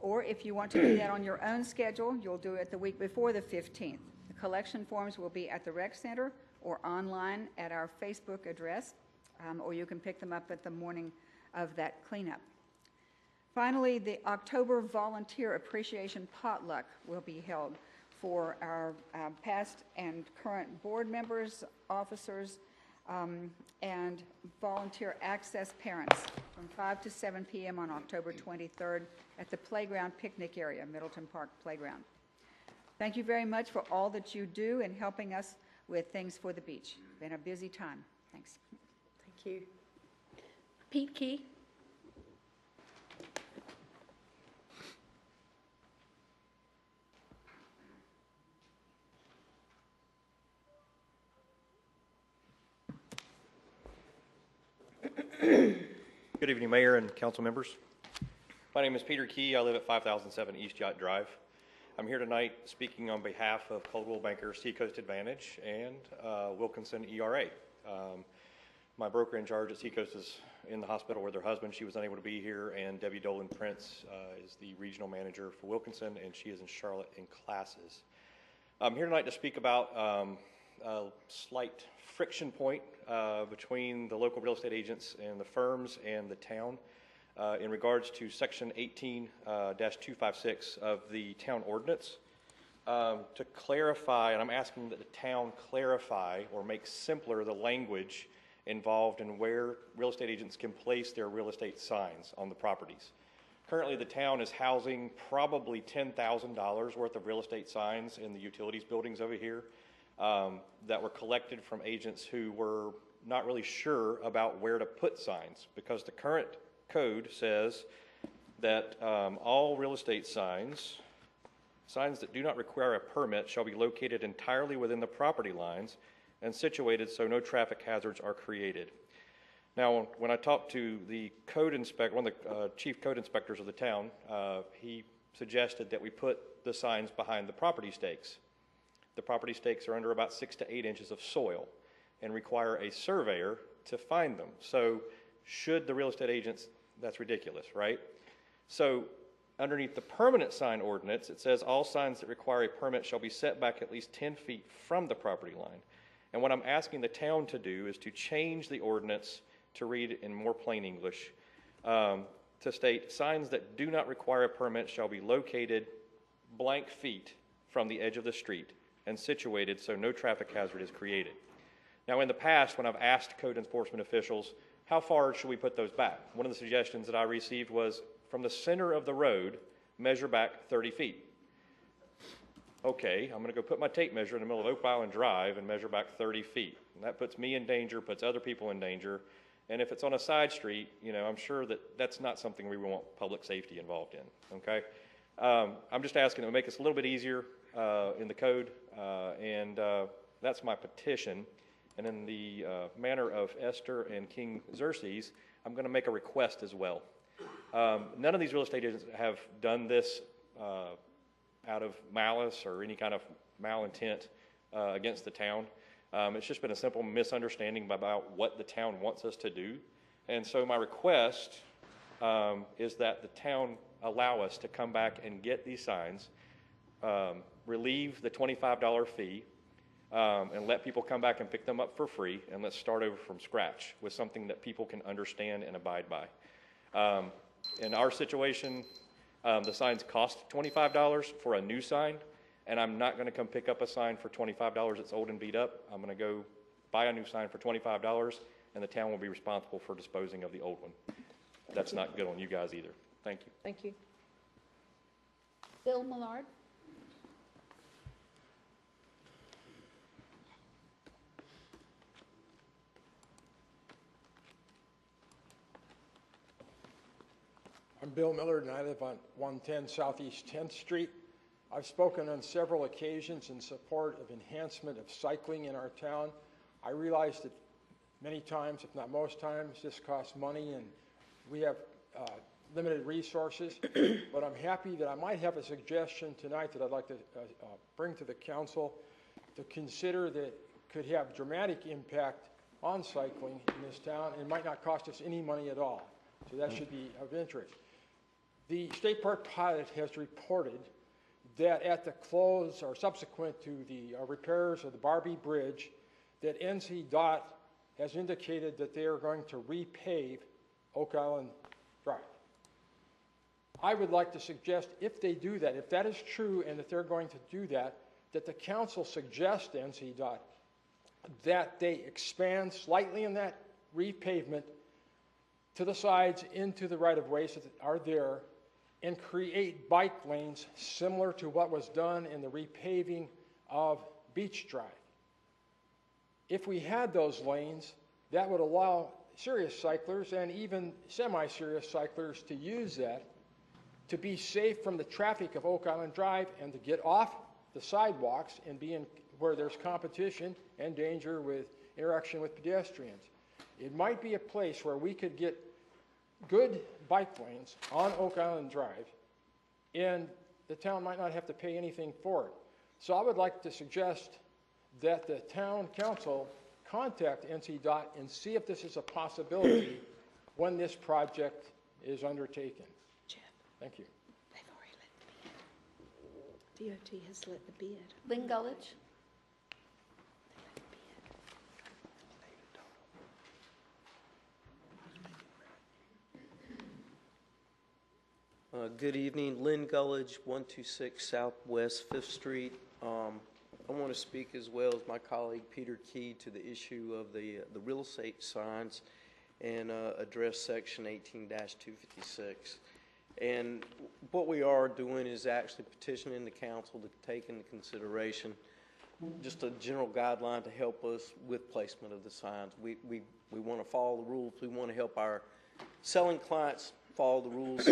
Or if you want to do that on your own schedule, you'll do it the week before the 15th. The collection forms will be at the Rec Center or online at our Facebook address, or you can pick them up at the morning of that cleanup. Finally, the October Volunteer Appreciation Potluck will be held for our past and current board members, officers, and volunteer access parents from 5 to 7 p.m. on October 23rd at the playground picnic area, Middleton Park Playground. Thank you very much for all that you do in helping us with things for the beach. Been a busy time. Thanks. Thank you. Pete Key? Good evening, Mayor and council members. My name is Peter Key. I live at 5007 East Yacht Drive. I'm here tonight speaking on behalf of Coldwell Banker Seacoast Advantage and Wilkinson ERA. My broker in charge at Seacoast is in the hospital with her husband. She was unable to be here, and Debbie Dolan Prince is the regional manager for Wilkinson, and she is in Charlotte in classes. I'm here tonight to speak about a slight friction point between the local real estate agents and the firms and the town in regards to Section 18-256 of the town ordinance. To clarify, and I'm asking that the town clarify or make simpler the language involved in where real estate agents can place their real estate signs on the properties. Currently, the town is housing probably $10,000 worth of real estate signs in the utilities buildings over here that were collected from agents who were not really sure about where to put signs, because the current code says that all real estate signs that do not require a permit shall be located entirely within the property lines and situated so no traffic hazards are created. Now, when I talked to the code inspector, one of the chief code inspectors of the town, he suggested that we put the signs behind the property stakes. The property stakes are under about 6 to 8 inches of soil and require a surveyor to find them. So should the real estate agents, that's ridiculous, right? So underneath the permanent sign ordinance, it says all signs that require a permit shall be set back at least 10 feet from the property line. And what I'm asking the town to do is to change the ordinance to read in more plain English, to state signs that do not require a permit shall be located blank feet from the edge of the street and situated so no traffic hazard is created. Now, in the past, when I've asked code enforcement officials, how far should we put those back? One of the suggestions that I received was from the center of the road, measure back 30 feet. Okay, I'm going to go put my tape measure in the middle of Oak Island Drive and measure back 30 feet. And that puts me in danger, puts other people in danger. And if it's on a side street, you know, I'm sure that that's not something we want public safety involved in, okay? I'm just asking it to make us a little bit easier in the code, and that's my petition. And in the manner of Esther and King Xerxes, I'm going to make a request as well. None of these real estate agents have done this out of malice or any kind of malintent against the town. It's just been a simple misunderstanding about what the town wants us to do. And so my request is that the town allow us to come back and get these signs, relieve the $25 fee, and let people come back and pick them up for free, and let's start over from scratch with something that people can understand and abide by. In our situation, the signs cost $25 for a new sign, and I'm not going to come pick up a sign for $25 that's old and beat up. I'm going to go buy a new sign for $25, and the town will be responsible for disposing of the old one. That's not good on you guys either. Thank you. Thank you. Bill Millard. I'm Bill Millard, and I live on 110 Southeast 10th Street. I've spoken on several occasions in support of enhancement of cycling in our town. I realize that many times, if not most times, this costs money, and we have limited resources. But I'm happy that I might have a suggestion tonight that I'd like to bring to the council to consider that could have dramatic impact on cycling in this town and might not cost us any money at all. So that should be of interest. The State Park Pilot has reported that at the close or subsequent to the repairs of the Barbie Bridge, that NCDOT has indicated that they are going to repave Oak Island Drive. I would like to suggest, if they do that, if that is true and that they're going to do that, that the council suggest to NCDOT that they expand slightly in that repavement to the sides into the right-of-ways that are there, and create bike lanes similar to what was done in the repaving of Beach Drive. If we had those lanes, that would allow serious cyclers and even semi-serious cyclers to use that to be safe from the traffic of Oak Island Drive and to get off the sidewalks and be in where there's competition and danger with interaction with pedestrians. It might be a place where we could get good bike lanes on Oak Island Drive and the town might not have to pay anything for it. So I would like to suggest that the town council contact NCDOT and see if this is a possibility when this project is undertaken. Jeff, Thank you. they've already let the bid. DOT has let the bid. Lynn Gulledge? Good evening, Lynn Gulledge, 126 Southwest 5th Street. I want to speak as well as my colleague Peter Key to the issue of the real estate signs and address section 18-256. And what we are doing is actually petitioning the council to take into consideration just a general guideline to help us with placement of the signs. We want to follow the rules. We want to help our selling clients follow the rules,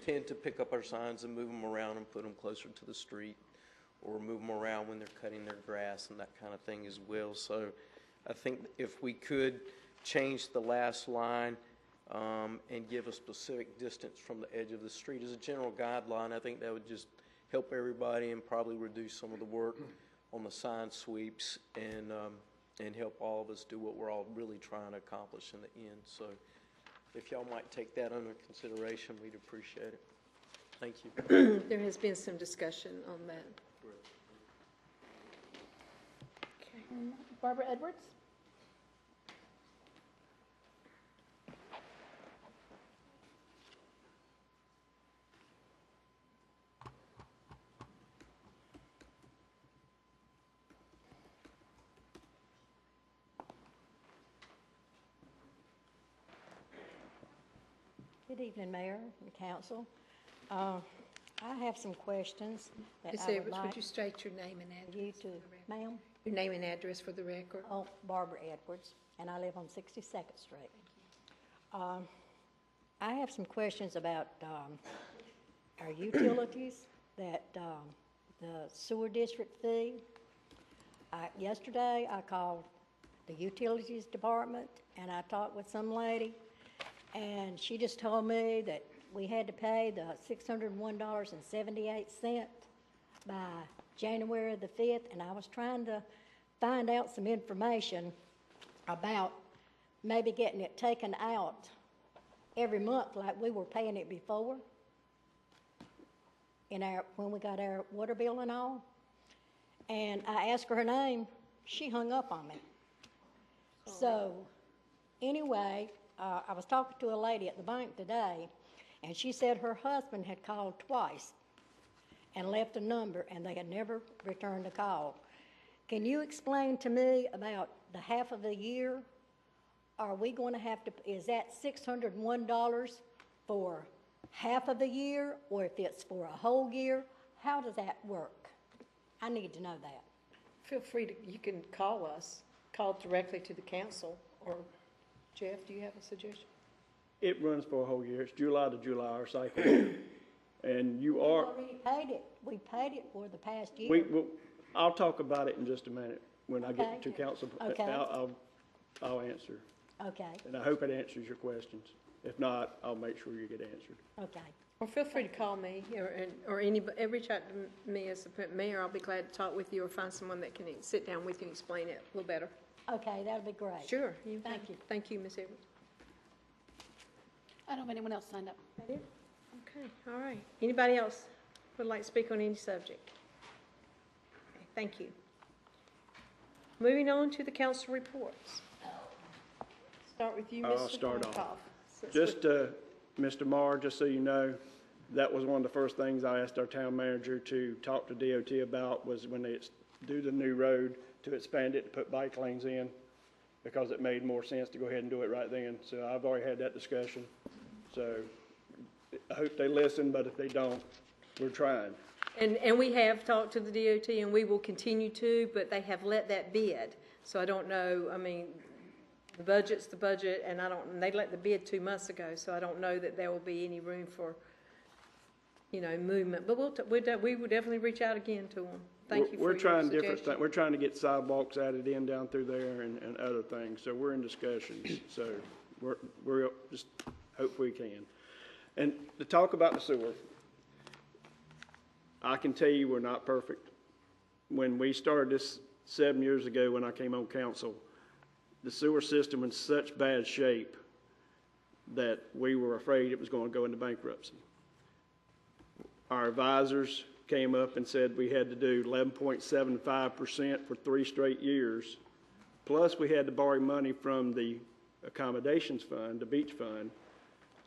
tend to pick up our signs and move them around and put them closer to the street, or move them around when they're cutting their grass and that kind of thing as well. So I think if we could change the last line and give a specific distance from the edge of the street as a general guideline, I think that would just help everybody and probably reduce some of the work on the sign sweeps and help all of us do what we're all really trying to accomplish in the end. So if y'all might take that under consideration, we'd appreciate it. Thank you. There has been some discussion on that. Okay. Barbara Edwards? Good evening, Mayor and Council. I have some questions that Ms. I would Edwards, like would you state your name and you address? to, ma'am? Your name and address for the record. Oh, Barbara Edwards, and I live on 62nd Street. I have some questions about our utilities, that the sewer district fee. Yesterday, I called the utilities department, and I talked with some lady, and she just told me that we had to pay the $601.78 by January the 5th, and I was trying to find out some information about maybe getting it taken out every month like we were paying it before when we got our water bill and all. And I asked her name, she hung up on me. So anyway, I was talking to a lady at the bank today, and she said her husband had called twice and left a number, and they had never returned a call. Can you explain to me about the half of the year? Are we going to have to, is that $601 for half of the year, or if it's for a whole year? How does that work? I need to know that. Feel free to, you can call us, call directly to the council, or Jeff, do you have a suggestion? It runs for a whole year. It's July to July, our cycle. And you We are, already paid it. We paid it for the past year. I'll talk about it in just a minute when I get to Okay. council. Okay. I'll answer. Okay, And I hope it answers your questions. If not, I'll make sure you get answered. okay. Or feel free to call me, or anybody, reach out to me as the mayor. I'll be glad to talk with you or find someone that can sit down with you and explain it a little better. Okay, that'll be great. Sure. Thank you. Thank you, Ms. Edwards. I don't have anyone else signed up. That it? Okay, all right. Anybody else would like to speak on any subject? Okay, thank you. Moving on to the council reports. Start with you, Mr. I'll start off. Donkoff. Just, Mr. Marr, just so you know, that was one of the first things I asked our town manager to talk to DOT about, was when they do the new road, to expand it, to put bike lanes in, because it made more sense to go ahead and do it right then. So I've already had that discussion. So I hope they listen, but if they don't, we're trying. And we have talked to the DOT, and we will continue to, but they have let that bid. So I don't know, I mean, the budget's the budget, and they let the bid 2 months ago, so I don't know that there will be any room for, movement. But we will definitely reach out again to them. Thank you for We're your trying different suggestion. things. We're trying to get sidewalks added in down through there and other things. So we're in discussions. So we're just hope we can. And to talk about the sewer, I can tell you we're not perfect. When we started this 7 years ago when I came on council, the sewer system was in such bad shape that we were afraid it was going to go into bankruptcy. Our advisors came up and said we had to do 11.75% for 3 straight years. Plus, we had to borrow money from the accommodations fund, the beach fund,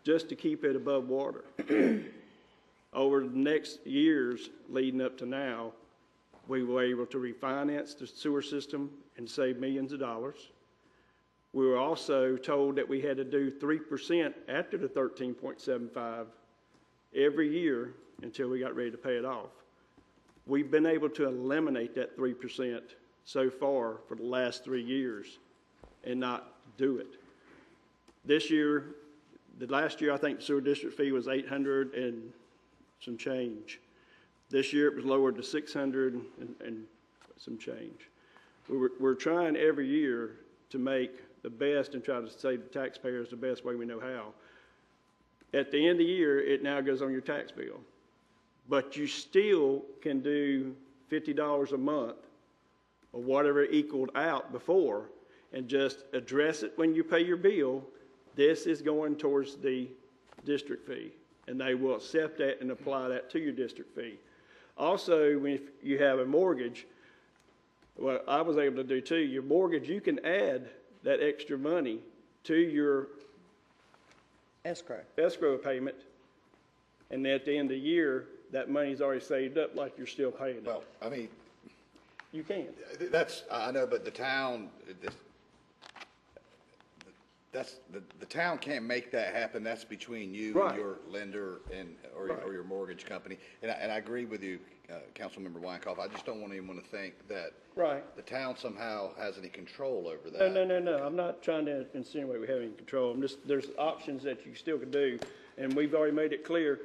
just to keep it above water. Over the next years leading up to now, we were able to refinance the sewer system and save millions of dollars. We were also told that we had to do 3% after the 13.75 every year until we got ready to pay it off. We've been able to eliminate that 3% so far for the last 3 years and not do it. This year, the last year, I think the sewer district fee was 800 and some change. This year it was lowered to 600 and some change. We're trying every year to make the best and try to save the taxpayers the best way we know how. At the end of the year, it now goes on your tax bill. But you still can do $50 a month or whatever it equaled out before and just address it when you pay your bill. This is going towards the district fee, and they will accept that and apply that to your district fee. Also, if you have a mortgage, what I was able to do too, your mortgage, you can add that extra money to your escrow payment, and at the end of the year, that money's already saved up like you're still paying it. Well, I mean, you can. I know, but the town, the town can't make that happen. That's between you and your lender or your mortgage company. And I agree with you, Councilmember Weinkauf. I just don't want anyone to think that the town somehow has any control over that. No. I'm not trying to insinuate we have any control. There's options that you still can do, and we've already made it clear.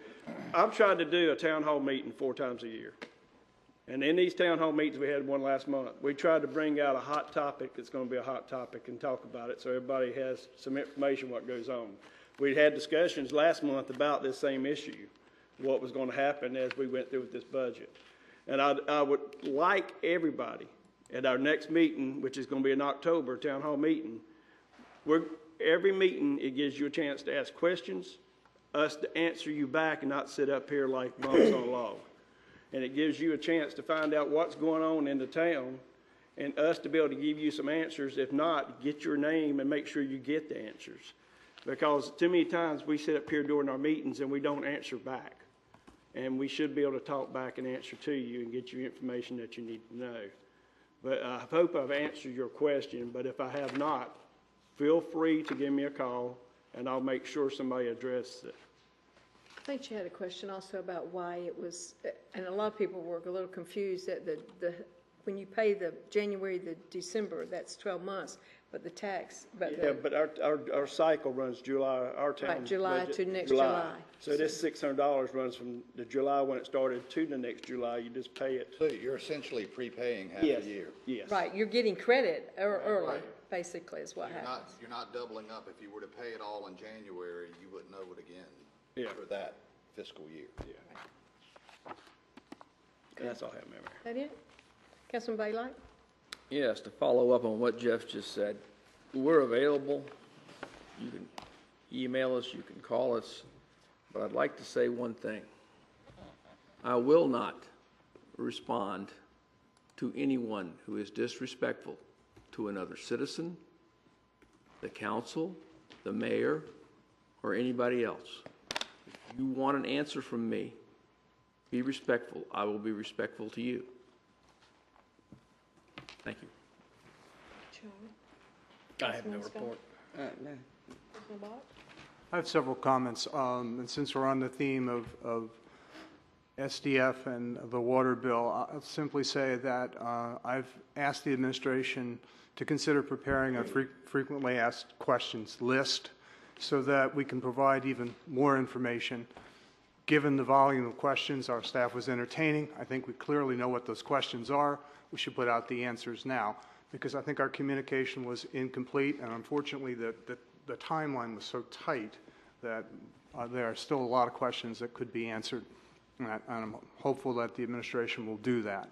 I'm trying to do a town hall meeting 4 times a year. And in these town hall meetings, we had one last month, we tried to bring out a hot topic that's going to be a hot topic and talk about it so everybody has some information what goes on. We had discussions last month about this same issue, what was going to happen as we went through with this budget. And I would like everybody at our next meeting, which is going to be in October, town hall meeting, every meeting it gives you a chance to ask questions, us to answer you back and not sit up here like bumps on a log. And it gives you a chance to find out what's going on in the town and us to be able to give you some answers. If not, get your name and make sure you get the answers. Because too many times we sit up here during our meetings and we don't answer back. And we should be able to talk back and answer to you and get you information that you need to know. But I hope I've answered your question, but if I have not, feel free to give me a call and I'll make sure somebody addresses it. I think you had a question also about why it was, and a lot of people were a little confused that when you pay the January to December, that's 12 months, but the tax, but our cycle runs July, our town. Right, July budget, to next July. So this $600 runs from the July when it started to the next July. You just pay it. So you're essentially prepaying half a year. Yes. Right, you're getting credit early, basically, is what happens. You're not doubling up. If you were to pay it all in January, you wouldn't know it again for that fiscal year. That's all I have, Mayor. Is that it? Councilman Baylight? Yes, to follow up on what Jeff just said, we're available. You can email us, you can call us, but I'd like to say one thing. I will not respond to anyone who is disrespectful to another citizen, the council, the mayor, or anybody else. If you want an answer from me, be respectful. I will be respectful to you. Thank you. I have no report. No. I have several comments. And since we're on the theme of SDF and the water bill, I'll simply say that I've asked the administration to consider preparing a frequently asked questions list so that we can provide even more information. Given the volume of questions our staff was entertaining, I think we clearly know what those questions are. We should put out the answers now, because I think our communication was incomplete, and unfortunately the timeline was so tight that there are still a lot of questions that could be answered and I'm hopeful that the administration will do that.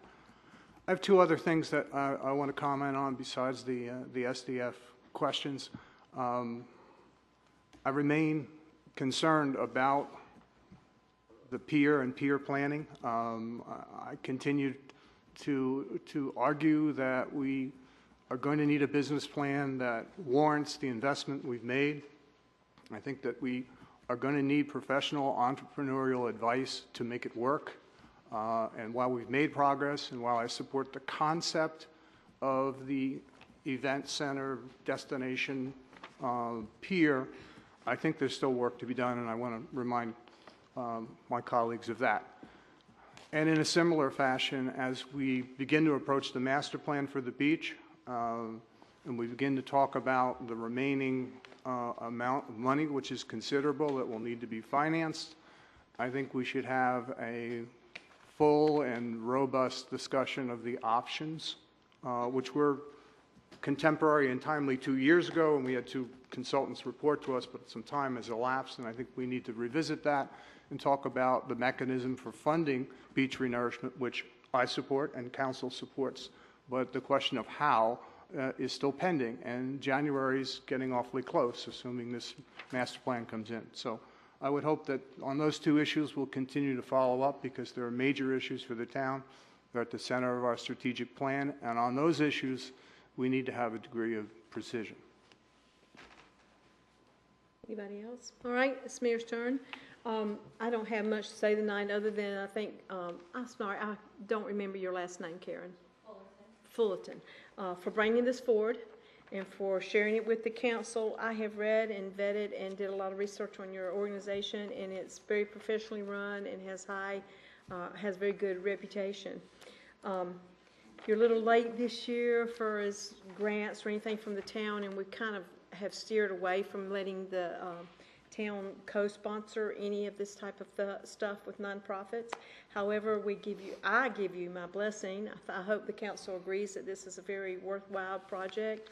I have two other things that I want to comment on besides the SDF questions. I remain concerned about the peer and peer planning. I continue to argue that we are going to need a business plan that warrants the investment we've made. I think that we are going to need professional entrepreneurial advice to make it work. And while we've made progress and while I support the concept of the event center destination pier, I think there's still work to be done, and I want to remind my colleagues of that. And in a similar fashion, as we begin to approach the master plan for the beach, and we begin to talk about the remaining amount of money, which is considerable, that will need to be financed, I think we should have a full and robust discussion of the options, which were contemporary and timely 2 years ago, and we had two consultants report to us, but some time has elapsed, and I think we need to revisit that and talk about the mechanism for funding beach renourishment, which I support and council supports, but the question of how is still pending, and January is getting awfully close, assuming this master plan comes in. So I would hope that on those two issues we'll continue to follow up, because there are major issues for the town. They're at the center of our strategic plan, and on those issues we need to have a degree of precision. Anybody else? All right, it's Mayor's turn. I don't have much to say tonight other than I think, I'm sorry, I don't remember your last name, Karen. Fullerton. For bringing this forward and for sharing it with the council. I have read and vetted and did a lot of research on your organization, and it's very professionally run and has very good reputation. You're a little late this year for as grants or anything from the town, and we kind of have steered away from letting the town co-sponsor any of this type of stuff with nonprofits. However, I give you my blessing. I hope the council agrees that this is a very worthwhile project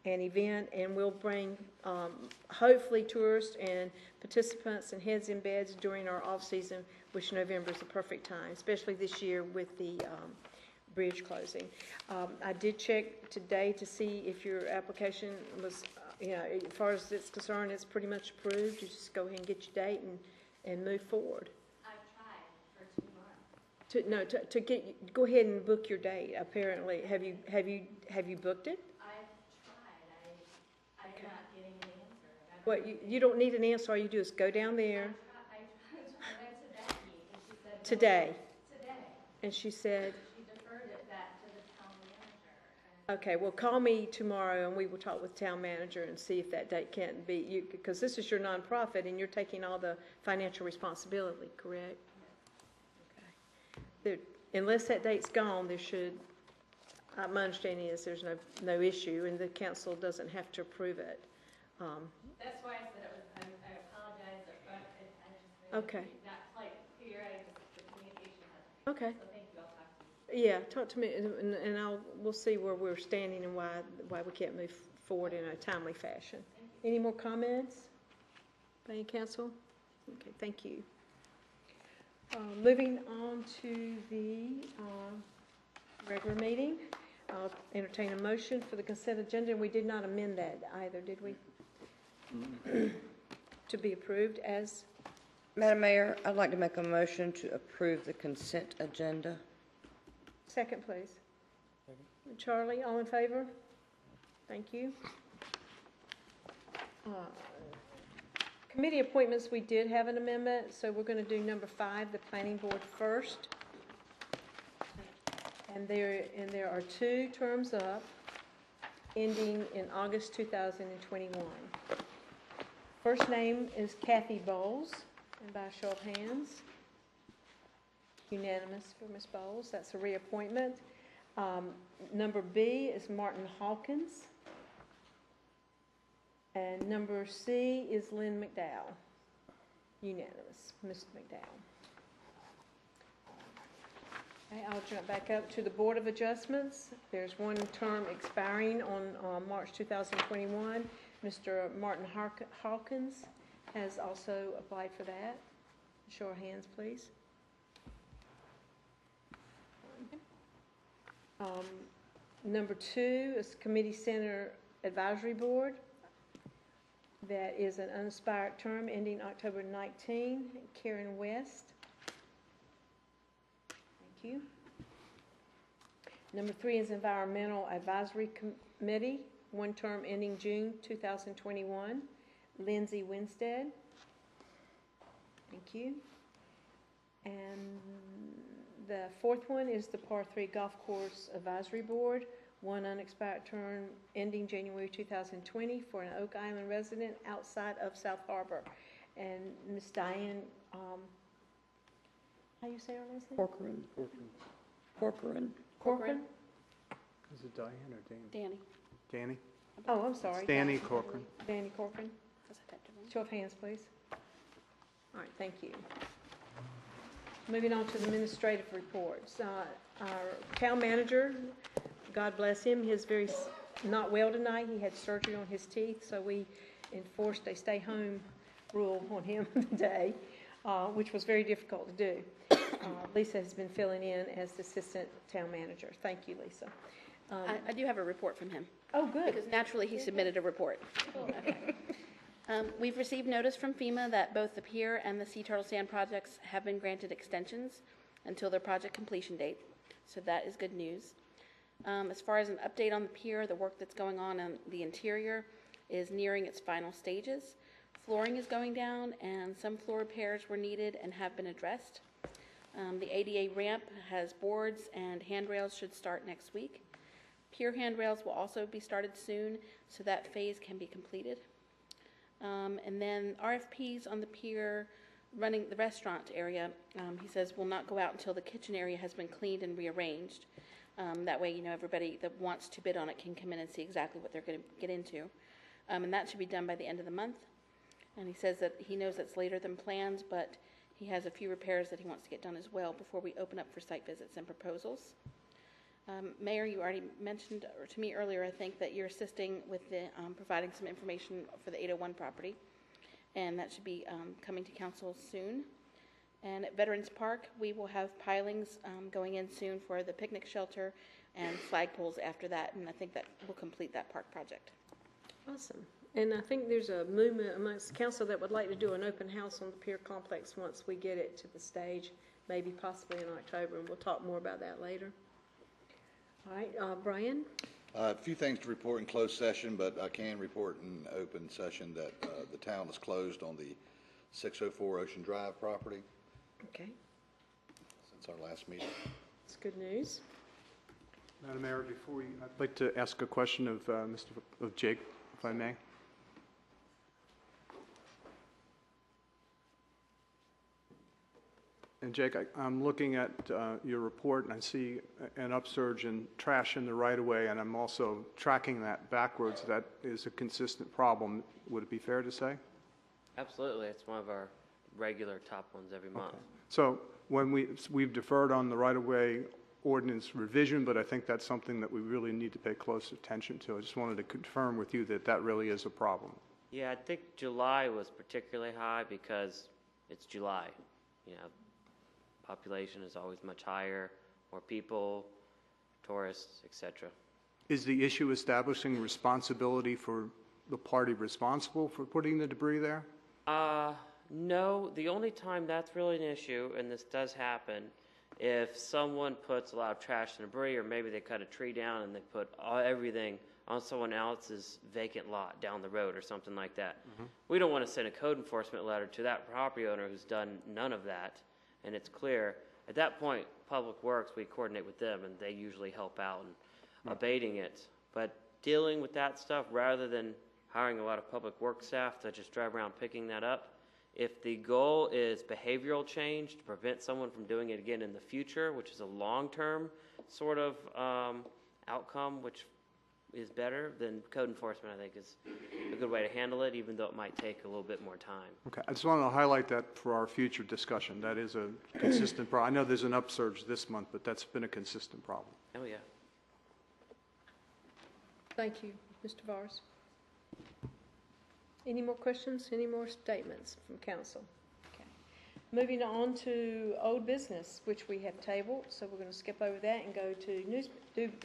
and event, and we'll bring hopefully tourists and participants and heads in beds during our off season, which November is the perfect time, especially this year with the bridge closing. I did check today to see if your application was, as far as it's concerned, it's pretty much approved. You just go ahead and get your date and move forward. I've tried for 2 months. Go ahead and book your date. Apparently, have you booked it? I've tried. I'm not getting an answer. What you don't need an answer. All you do is go down there. I went to Becky, and she said Today. Today. And she said, She deferred it back to the town manager. okay, well, call me tomorrow and we will talk with the town manager and see if that date can't be, because this is your nonprofit and you're taking all the financial responsibility, correct? Okay. Unless that date's gone, there should, my understanding is there's no issue and the council doesn't have to approve it. That's why I said it was, I apologize up front. Okay. Not quite clear, the communication hasn't. Okay. So thank you, I'll talk to you. Yeah, talk to me, and we'll see where we're standing and why we can't move forward in a timely fashion. Any more comments by any council? Okay, thank you. Moving on to the regular meeting, I'll entertain a motion for the consent agenda, and we did not amend that either, did we? To be approved as? Madam Mayor, I'd like to make a motion to approve the consent agenda. Second, please. Second. Charlie, all in favor? Thank you. Committee appointments, we did have an amendment, so we're going to do number 5, the planning board first. And there are 2 terms up, ending in August 2021. First name is Kathy Bowles, and by a show of hands, unanimous for Ms. Bowles. That's a reappointment. Number B is Martin Hawkins. And number C is Lynn McDowell. Unanimous, Mr. McDowell. Okay, I'll jump back up to the Board of Adjustments. There's one term expiring on March 2021. Mr. Martin Hawkins has also applied for that. Show of hands, please. Number 2 is Committee Center Advisory Board. That is an unexpired term ending October 19. Karen West. Thank you. Number 3 is Environmental Advisory Committee, one term ending June 2021. Lindsay Winstead. Thank you. And the 4th one is the Par 3 Golf Course Advisory Board, one unexpired term ending January 2020 for an Oak Island resident outside of South Harbor. And Ms. Diane, how you say her last name? Corcoran. Corcoran. Corcoran? Is it Diane or Danny? Danny. Danny? Oh, I'm sorry. Danny Corcoran. Danny Corcoran. Show of hands, please. All right, thank you. Moving on to the administrative reports. Our town manager, God bless him, he is not well tonight. He had surgery on his teeth, so we enforced a stay-home rule on him today, which was very difficult to do. Lisa has been filling in as the assistant town manager. Thank you, Lisa. I do have a report from him. Oh, good. Because naturally, he submitted a report. Okay. We've received notice from FEMA that both the pier and the Sea Turtle Sand projects have been granted extensions until their project completion date. So that is good news. As far as an update on the pier, the work that's going on the interior is nearing its final stages. Flooring is going down, and some floor repairs were needed and have been addressed. The ADA ramp has boards, and handrails should start next week. Pier handrails will also be started soon, so that phase can be completed. And then RFPs on the pier running the restaurant area, he says, will not go out until the kitchen area has been cleaned and rearranged. That way, everybody that wants to bid on it can come in and see exactly what they're going to get into. And that should be done by the end of the month. And he says that he knows that's later than planned, but he has a few repairs that he wants to get done as well before we open up for site visits and proposals. Mayor, you already mentioned to me earlier, I think, that you're assisting with the providing some information for the 801 property, and that should be coming to council soon. And at Veterans Park, we will have pilings going in soon for the picnic shelter and flagpoles after that, and I think that will complete that park project. Awesome. And I think there's a movement amongst the council that would like to do an open house on the pier complex once we get it to the stage, maybe possibly in October, and we'll talk more about that later. All right, Brian? A few things to report in closed session, but I can report in open session that the town is closed on the 604 Ocean Drive property. Okay. Since our last meeting. It's good news. Madam Mayor, I'd like to ask a question of Jake, if I may. And Jake, I'm looking at your report, and I see an upsurge in trash in the right-of-way, and I'm also tracking that backwards. That is a consistent problem. Would it be fair to say? Absolutely. It's one of our regular top ones every month. Okay. So when we've deferred on the right-of-way ordinance revision, but I think that's something that we really need to pay close attention to. I just wanted to confirm with you that that really is a problem. Yeah, I think July was particularly high because it's July. Population is always much higher, more people, tourists, etc. Is the issue establishing responsibility for the party responsible for putting the debris there? No, the only time that's really an issue, and this does happen, if someone puts a lot of trash and debris, or maybe they cut a tree down and they put everything on someone else's vacant lot down the road or something like that. Mm-hmm. We don't want to send a code enforcement letter to that property owner who's done none of that, and it's clear. At that point, Public Works, we coordinate with them, and they usually help out in abating it. But dealing with that stuff, rather than hiring a lot of Public Works staff to just drive around picking that up, if the goal is behavioral change to prevent someone from doing it again in the future, which is a long-term sort of outcome, which is better, then code enforcement, I think, is a good way to handle it, even though it might take a little bit more time. Okay, I just wanted to highlight that for our future discussion. That is a consistent problem. I know there's an upsurge this month, but that's been a consistent problem. Oh, yeah. Thank you, Mr. Vars. Any more questions? Any more statements from council? Okay. Moving on to old business, which we have tabled, so we're going to skip over that and go to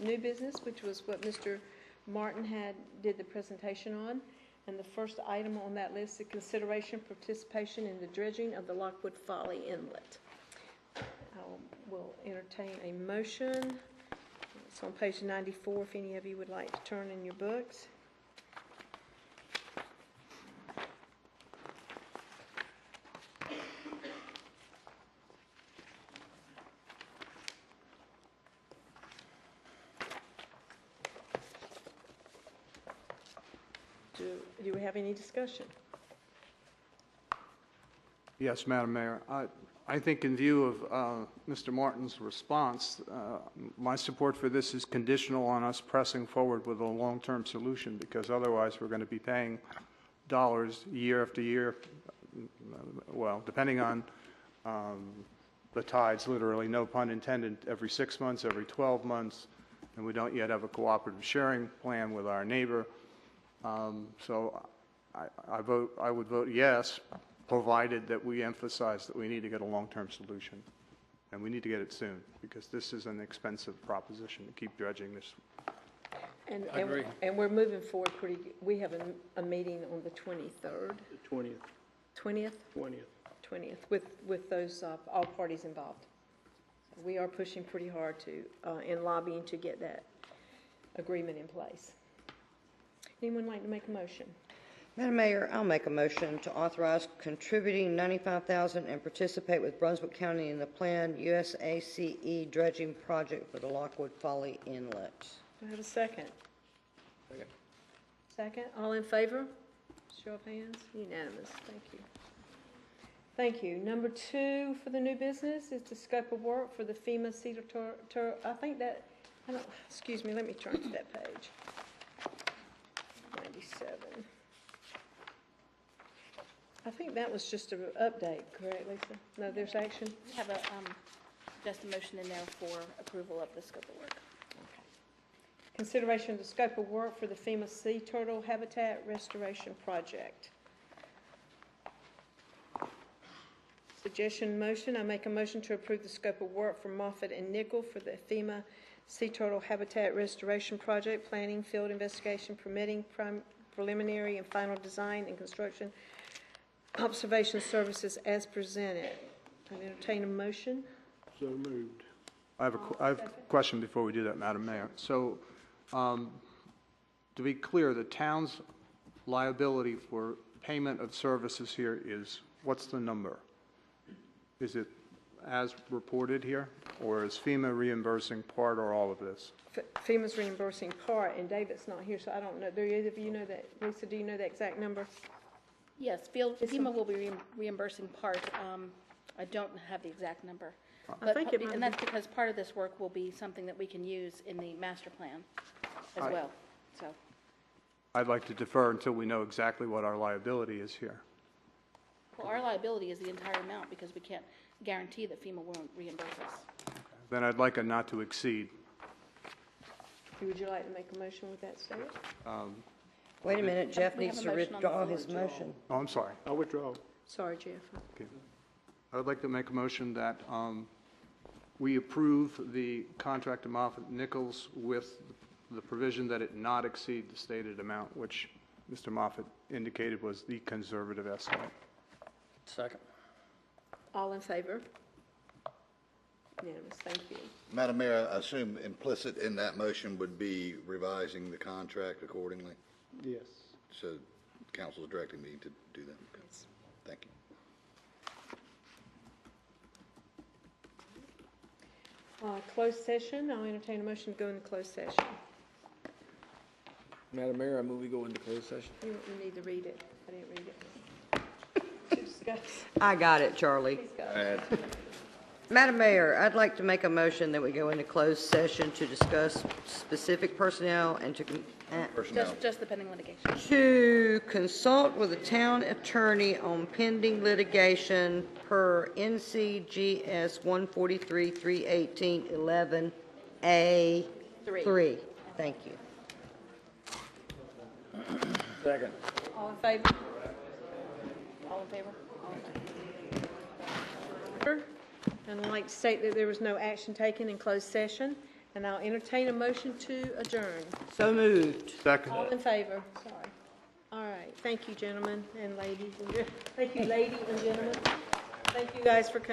new business, which was what Mr. Martin did the presentation on. And the first item on that list is consideration participation in the dredging of the Lockwood Folly Inlet. Will entertain a motion. It's on page 94 if any of you would like to turn in your books. Do we have any discussion? Yes, Madam Mayor. I think in view of Mr. Martin's response, my support for this is conditional on us pressing forward with a long-term solution, because otherwise we're going to be paying dollars year after year, well, depending on the tides, literally, no pun intended, every 6 months, every 12 months, and we don't yet have a cooperative sharing plan with our neighbor. So I would vote yes, provided that we emphasize that we need to get a long-term solution. And we need to get it soon, because this is an expensive proposition to keep dredging this. And we're moving forward pretty, we have a meeting on the 23rd. The 20th. 20th? 20th. 20th, with those, all parties involved. We are pushing pretty hard in lobbying to get that agreement in place. Anyone like to make a motion? Madam Mayor, I'll make a motion to authorize contributing $95,000 and participate with Brunswick County in the planned USACE dredging project for the Lockwood Folly Inlet. Do I have a second? Second. Second. All in favor? Show of hands. Unanimous. Thank you. Thank you. Number 2 for the new business is the scope of work for the FEMA Cedar excuse me, let me turn to that page. 97. I think that was just an update, correct, Lisa? No, there's action? We have just a motion in there for approval of the scope of work. Consideration of the scope of work for the FEMA Sea Turtle Habitat Restoration Project. Suggestion motion, I make a motion to approve the scope of work for Moffett and Nickel for the FEMA Sea Turtle Habitat Restoration Project, planning, field investigation, permitting, preliminary and final design and construction observation services as presented. I entertain a motion. So moved. I have a question before we do that, Madam Mayor. So, to be clear, the town's liability for payment of services here is, what's the number? Is it as reported here, or is FEMA reimbursing part or all of this? FEMA's reimbursing part, and David's not here, so I don't know. Do either of you know that? Lisa, do you know the exact number? Yes, FEMA will be reimbursing part. I don't have the exact number. And that's because part of this work will be something that we can use in the master plan as well. So I'd like to defer until we know exactly what our liability is here. Well, our liability is the entire amount because we can't guarantee that FEMA won't reimburse us. Then I'd like a not to exceed. Would you like to make a motion with that stated? Wait a minute, Jeff needs to withdraw his motion. Oh, I'm sorry. I'll withdraw. Sorry, Jeff. Okay. I would like to make a motion that we approve the contract to Moffett Nichols with the provision that it not exceed the stated amount, which Mr. Moffett indicated was the conservative estimate. Second. All in favor? Unanimous. Thank you. Madam Mayor, I assume implicit in that motion would be revising the contract accordingly? Yes. So council is directing me to do that? Yes. Thank you. Closed session. I'll entertain a motion to go into closed session. Madam Mayor, I move we go into closed session. You need to read it. I didn't read it. To discuss. I got it, Charlie. Please go. Madam Mayor, I'd like to make a motion that we go into closed session to discuss specific personnel and to Just the pending litigation. to consult with the town attorney on pending litigation per NCGS 143-318-11A3. Thank you. Second. All in favor? All in favor? All in favor. And I'd like to state that there was no action taken in closed session, and I'll entertain a motion to adjourn. So moved. Second. All in favor? Sorry. All right. Thank you, gentlemen and ladies. Thank you, ladies and gentlemen. Thank you guys for coming.